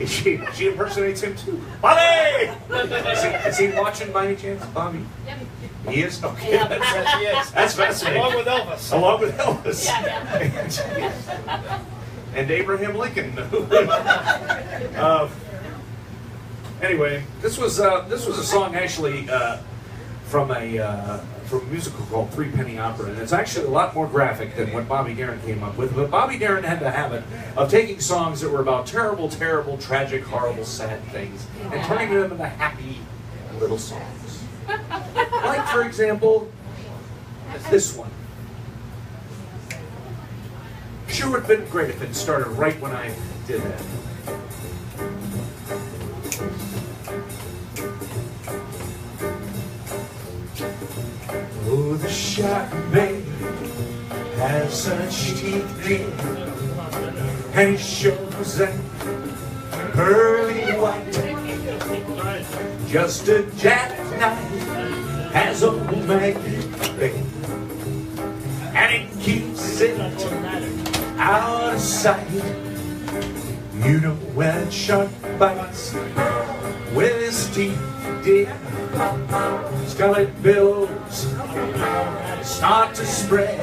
She impersonates him too. Bobby! Is he watching by any chance, Bobby? Yep. He is? Okay. Yeah. Yes, he is. That's fascinating. Along with Elvis. Along with Elvis. Yeah. And Abraham Lincoln. Anyway, this was a song actually from a musical called Three Penny Opera, and it's actually a lot more graphic than what Bobby Darin came up with. But Bobby Darin had the habit of taking songs that were about terrible, terrible, tragic, horrible, sad things and turning them into happy little songs. Like, for example, this one. Sure would have been great if it started right when I did that. shot babe has such teeth, dear, and it shows that pearly white, just a jackknife has old Maggie, babe, and it keeps it out of sight. You know when a shark bites with his teeth, dear, scarlet billows start to spread,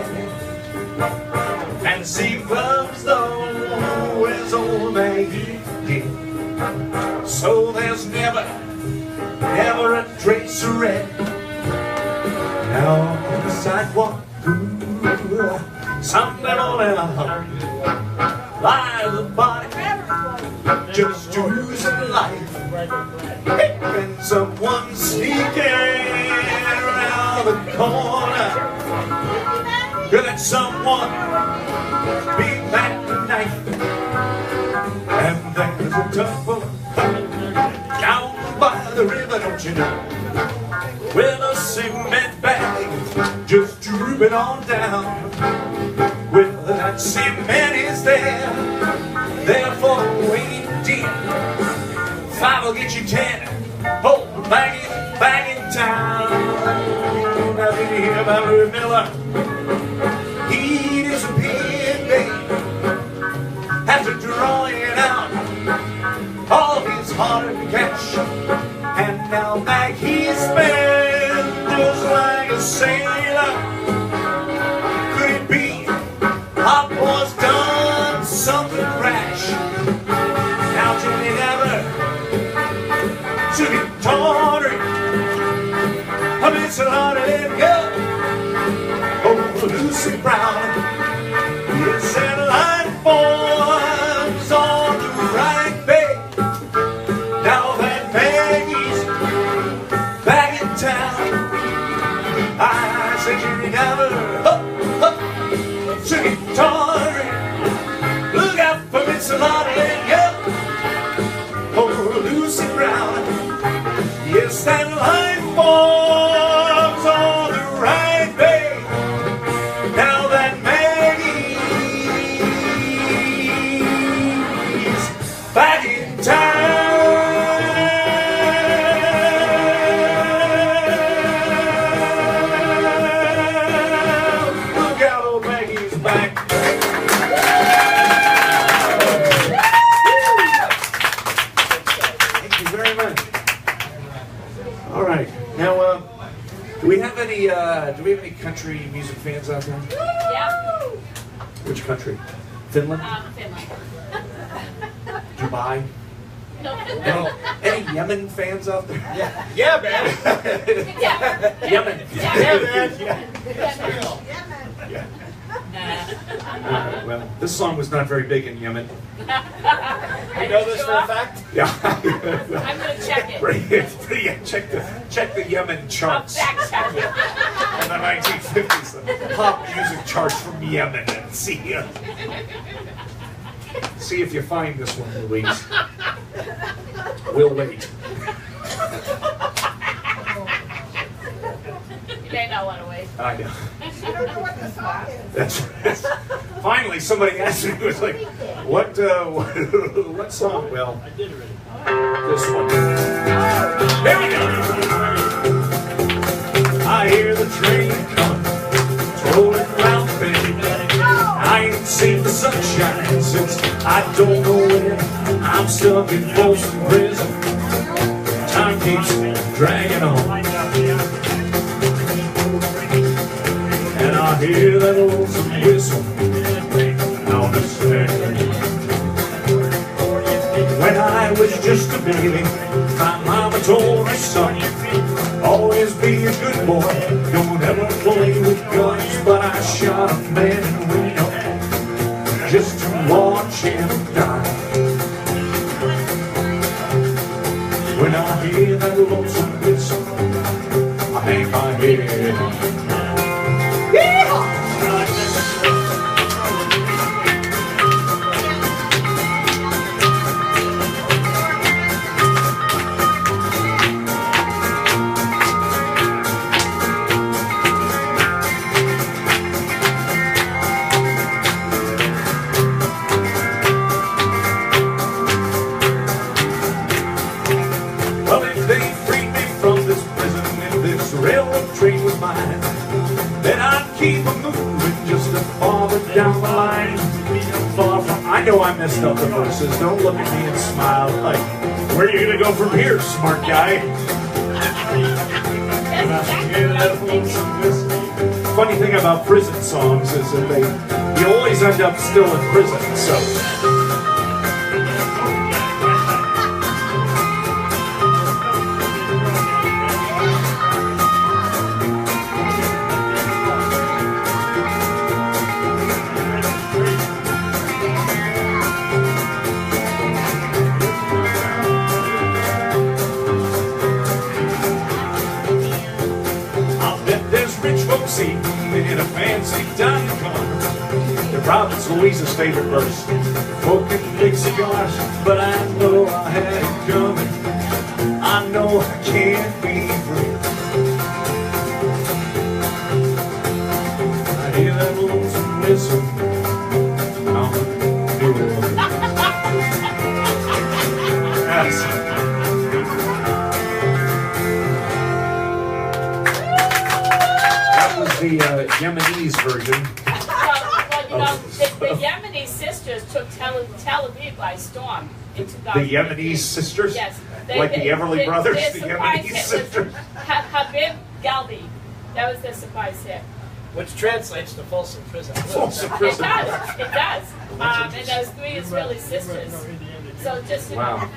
and sea clubs though is old Maggie, dear. So there's never a trace of red. Now on the sidewalk, ooh, some little live the body, just oozing life, and someone sneaking around the corner. Could that someone be back tonight? And there's a tugboat down by the river, don't you know, with a cement bag just drooping on down. Well, that cement is there for waiting, dear. 5 will get you 10. Oh, back in town. Now did you hear about Louis Miller? He disappeared, babe, after drawing out all his hard cash, and now back he's spent just like a sailor. Could it be Hot Boy's done something rash? Now Jimmy never took it tawdry. I miss a lot of it go. Oh, Lucy Brown, yes, and light forms on the right bay. Now that Maggie's back in town, I said Jimmy never took it tawdry. Look out for Miss Lottie, yeah. Oh, Lucy Brown, yes, that light forms on the right bay. Now that Maggie's back in town. Look out, old Maggie's back. Thank you very much. All right, now do we have any country music fans out there? Yeah. Which country? Finland? Finland. Dubai? No. Any Yemen fans out there? Yeah, man. Yeah. Yemen. Yeah, man. Yeah. Well, this song was not very big in Yemen. You know this for a fact? Yeah. I'm gonna check it. Yeah, check the Yemen charts. I'll fact check it. In the 1950s, the pop music charts from Yemen, and see if you find this one, Louise. We'll wait. You may not want to wait. I know. You don't know what the song is. That's finally somebody asked me. It was like, what song? Well, this one. Here we go. I hear the train coming, it's rolling round, baby. I ain't seen the sunshine since I don't know when. I'm stuck in Folsom Prison. Time keeps dragging on. And I hear that lonesome whistle on the stand. When I was just a baby, my mama told me, son, always be a good boy, don't ever play with guns. But I shot a man in Reno just to watch him die. When I hear that lonesome whistle, I hang my head. railroad train was mine, then I'd keep a moving just a farther down the line. Far from, I know I messed up the verses. Don't look at me and smile like, where are you gonna go from here, smart guy? Funny thing about prison songs is that you always end up still in prison, so. In a fancy dining car. The Robin's Louisa's favorite verse. Smoking big cigars, but I know I had it coming. I know I can't be free. I hear that lonesome whistle. I'm doing it. Yes. The Yemenis version. Well, you know, the Yemeni sisters took Tel Aviv by storm in 2015. The Yemeni sisters? Yes. Like the Everly Brothers, the surprise Yemeni hit sisters? Habib Galbi. That was their surprise hit. Which translates to Folsom Prison. Folsom Prison. It does. It does. And those three Israeli sisters. So just, you wow. know.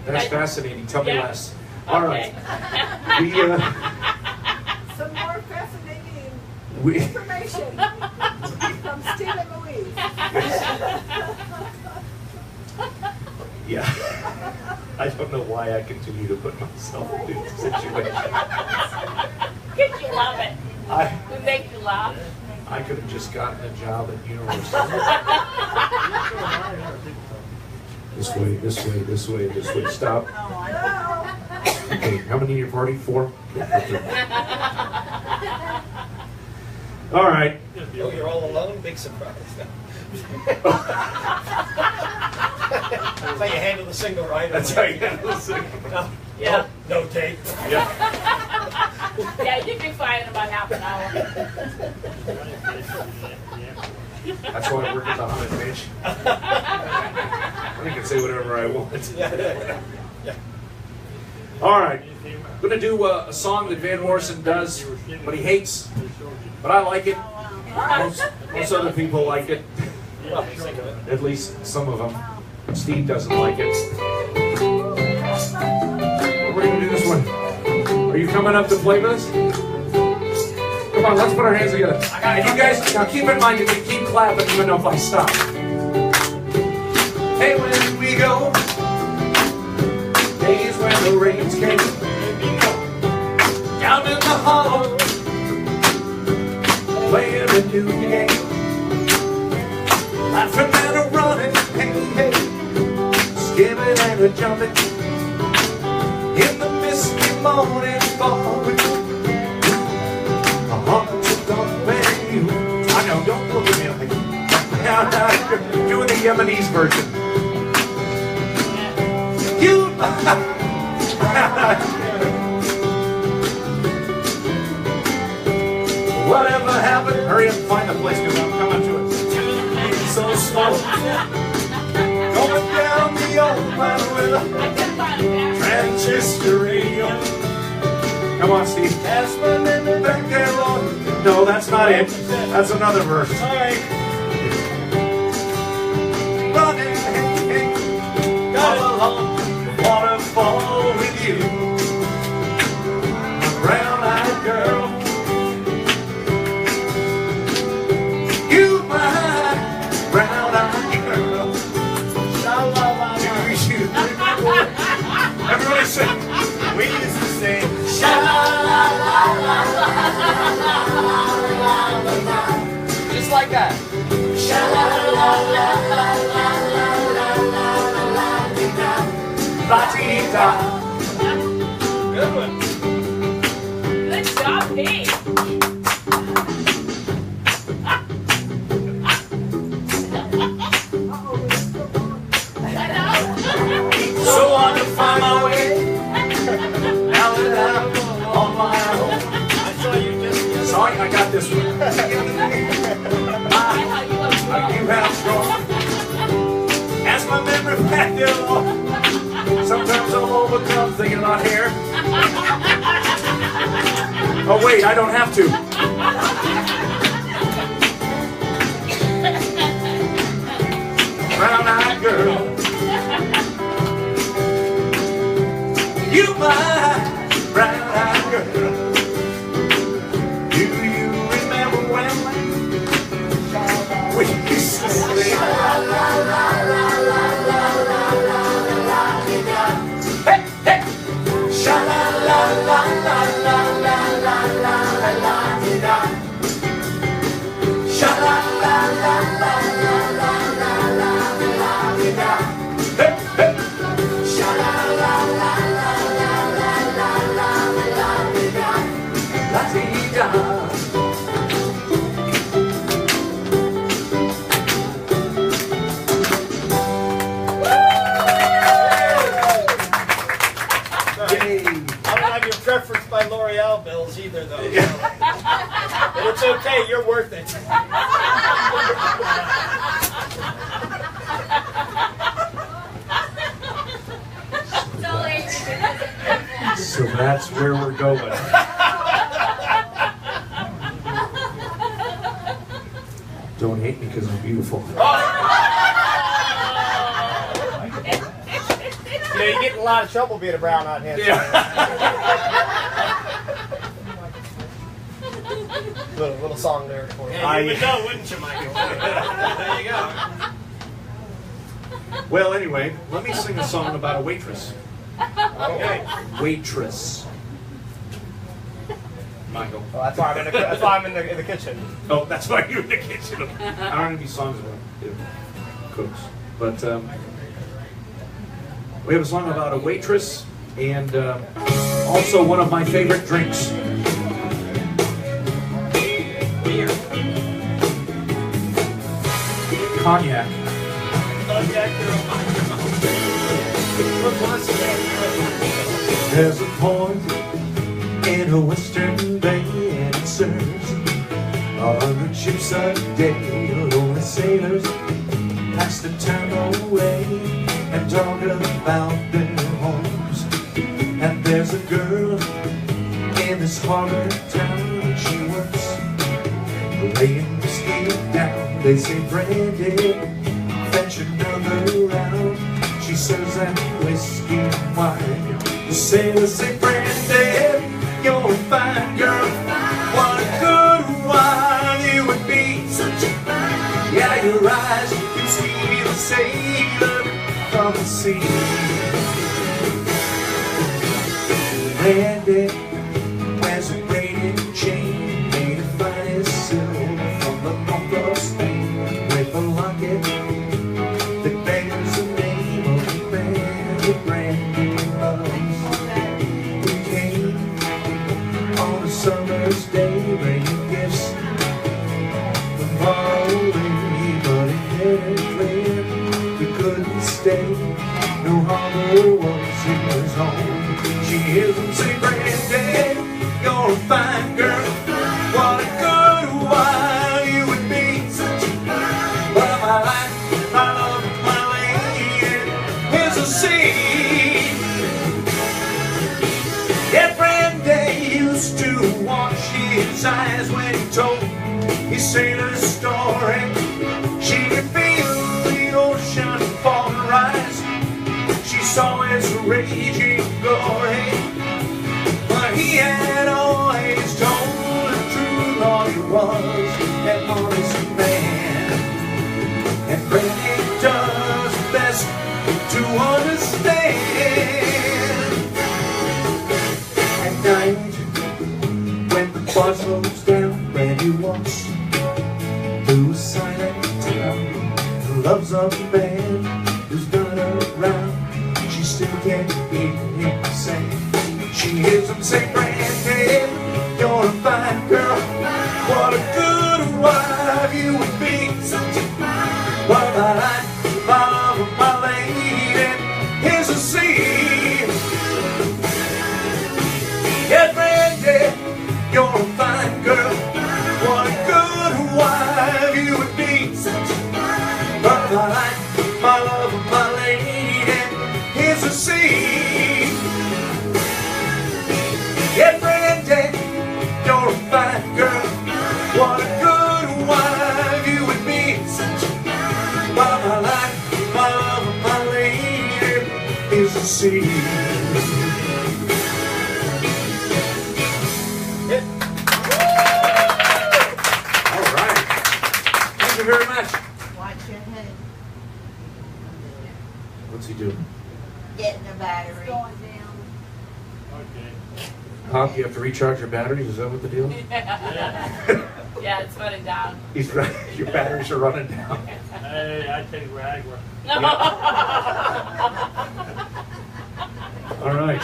That's fascinating. Tell me less. Okay. All right. Some more fascinating We information from Steve and Louise. Yeah. I don't know why I continue to put myself in these situations. Because you love it. We make you laugh. I could have just gotten a job at university. This way, this way, this way, this way. Stop. Okay, how many in your party? 4? All right. Oh, you're all alone? Big surprise. That's how you handle the single, right? That's how you handle the single. No. Yeah. No tape. Yeah. Yeah, you'd be fine in about half an hour. That's why I work at the Haunted Mansion. I can say whatever I want. Yeah. All right. I'm going to do a song that Van Morrison does, but he hates. But I like it. Most other people like it. Well, think of it. At least some of them. Steve doesn't like it. We're going to do this one. Are you coming up to play with us? Come on, let's put our hands together. And you guys, now keep in mind, you can keep clapping even if I stop. Hey, when we go, days when the rains came, down in the hollow, playing a new game, laughing and a running, hey, hey, skipping and a jumping, in the misty morning fog, my heart's a thumping. I know, don't look at me like that. You're doing the Yemenis version. You. Whatever happened? Hurry up and find the place because I'm coming to it. So slow. Going down the old man with a transistor radio. Come on, Steve. Aspen in the back there, Lord. No, that's not it. That's another verse. All right. Running, hey, hey. Got along. Wanna fall with you. Brown-eyed girl. You, my brown-eyed girl. Everybody sing. We used to sing. Just like that. La-ti-da. Good one. Good job, Pete. So on to find my way. Now that I'm on my own. I got this one. You have strong. As my memory back there along, sometimes I'm overcome thinking about hair. Oh wait, I don't have to. Brown-eyed girl, you my brown-eyed girl. Do you remember when we used to sing? Hey, hey, sha la la la la la la la la la la. Sha la la la la la la la la la la. Hey, hey, sha la la la la la la la la la la. La ti da. Preference by L'Oreal bills either, though. So. But it's okay, you're worth it. So that's where we're going. Don't hate me because I'm beautiful. Yeah, you get in a lot of trouble being a brown-eyed handsome. Little song there for you. Yeah, you would know, wouldn't you, Michael? There you go. Well, anyway, let me sing a song about a waitress. Okay. Waitress. Michael. Well, that's why I'm in the kitchen. Oh, that's why you're in the kitchen. I don't have any songs about cooks, but we have a song about a waitress and also one of my favorite drinks. Beer. Cognac. There's a point in a western bay and it serves 100 ships a day. Lonely sailors pass the time away and talk about their homes. And there's a girl in this harbor town. She works laying whiskey down. They say, Brandy, fetch another round. She serves that whiskey and wine. The sailors say, Brandy, you're a fine girl. What a good wine you would be. Such a fine. Yeah, your eyes can see the sailor from the sea. Brandy wears a braided chain made of finest silk from the north of Spain, with a locket that bears the name of the man that Brandy loves. He came on a summer's day bringing gifts from far away, but it headed clear. He couldn't stay, no harbor was his home. She hears him say, Brandy, you're a fine girl. What a good wine you would be. Such a fine. But my life, I love my lady. Here's a sea. Yeah, Brandy used to wash his eyes when he told his sailor story. She could feel the ocean fall and rise. She saw its raging glory. But he had always told the truth. All he was an honest man. And Brandy does best to understand. At night, when the bar slows down, Brandy walks through a silent town. Loves a man who's not around. She still can't hear him say. She hears him say, Brandy, you're a fine girl. What a good wife you would be. Such a fine. What about I love my lady? Here's a sea. Yeah, Brandy, you're a fine girl. fine girl. What a good wife you would be. While my life, my love, and my lady is the sea. All right. Thank you very much. Watch your head. What's he doing? Getting the battery. It's going down. Pop, you have to recharge your batteries? Is that what the deal is? Yeah, it's running down. He's right. Your batteries are running down. Hey, I take Viagra. All right.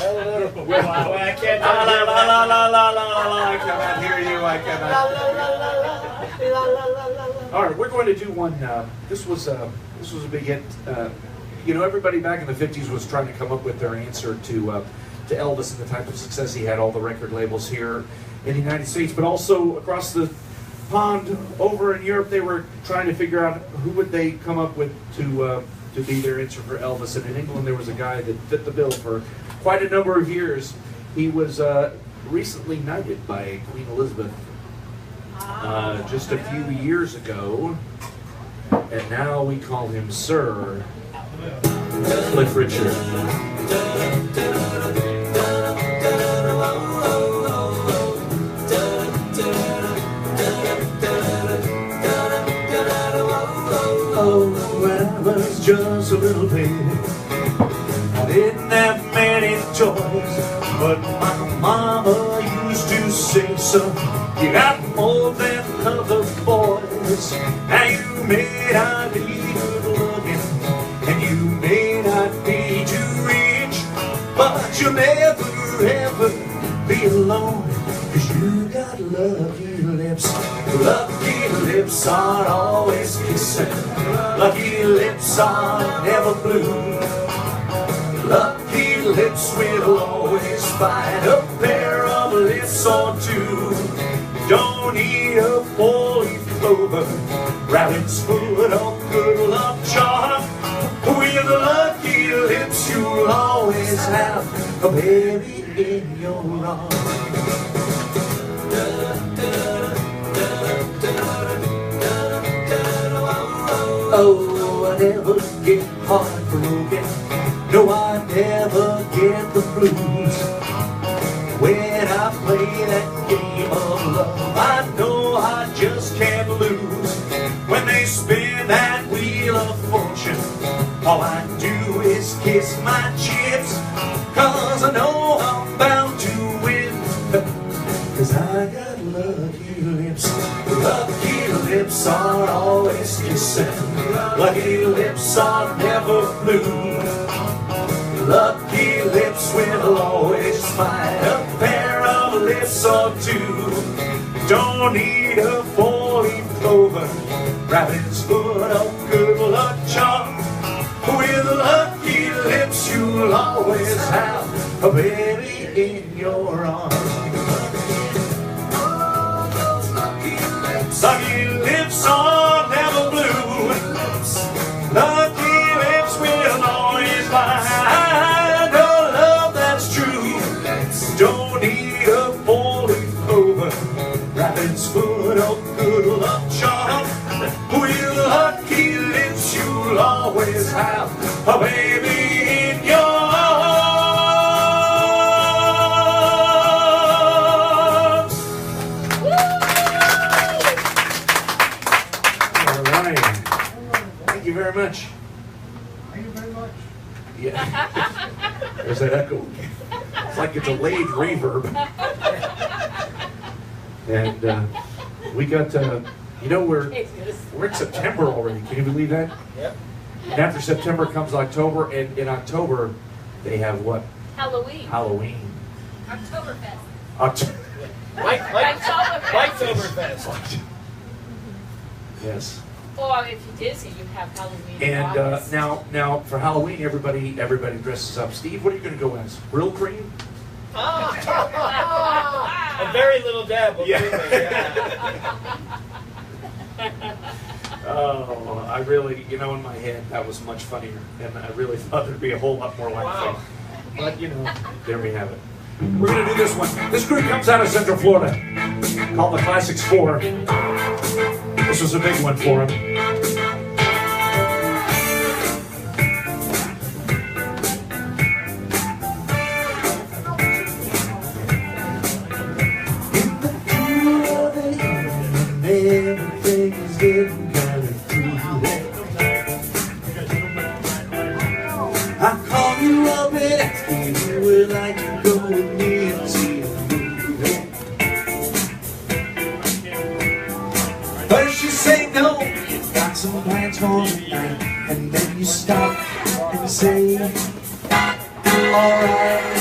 Well, I can't. La la la la la la la la. I cannot hear you. I cannot. All right, we're going to do one. This was a big hit. You know, everybody back in the 50s was trying to come up with their answer to Elvis and the type of success he had. All the record labels here in the United States, but also across the pond over in Europe, they were trying to figure out who would they come up with to be their answer for Elvis. And in England, there was a guy that fit the bill for quite a number of years. He was recently knighted by Queen Elizabeth just a few years ago, and now we call him Sir Cliff Richard. Oh, when I was just a little baby, I didn't have many toys, but my mama used to say, son, you got more than other boys. Now you may not be good looking, and you may not be too rich, but you'll never ever be alone, 'cause you got lucky lips. Lucky lips aren't always kissing. Lucky lips are never blue. Lucky lips will always find a pair of lips or two. Don't need a four-leaf clover, rabbit's foot, or good luck charm. With lucky lips you'll always have a baby in your arms. Oh, I never get heartbroken. No, I never get the blues. When I play that game of love, I know I just can't lose. When they spin that wheel of fortune, all I do is kiss my chips, 'cause I know I'm bound to win, 'cause I got lucky lips. Lucky lips aren't always kissing. Lucky lips are never blue. Lucky lips will always find a pair of lips or two. Don't need a four-leaf clover, rabbit's foot, or good luck charm. With lucky lips you'll always have a baby in your arms. Lucky lips are never blue. Lucky lips will always find a love that's true. Don't need a four-leaf clover, rabbit's foot, or good luck charm. With lucky lips you'll always have a baby in your arms. All right. Thank you very much. Thank you very much. Yeah. There's that echo. It's like a delayed reverb. And we got, you know, we're in September already. Can you believe that? Yep. And after September comes October, and in October they have what? Halloween. Halloween. Oktoberfest. Oktoberfest. Yes. Or if you Disney, you have Halloween. And August. now for Halloween, everybody dresses up. Steve, what are you going to go as? Brill cream? A very little dab. Yeah. Oh, I really, you know, in my head, that was much funnier. And I really thought there'd be a whole lot more laughing. Wow. But, you know, there we have it. We're going to do this one. This group comes out of Central Florida. called the Classics 4. This was a big one for him. Everything is getting kind of cool. I call you up and ask you if you would like to go with me and see a movie. First you say no, you've got some plans for tonight, and then you stop and say, alright.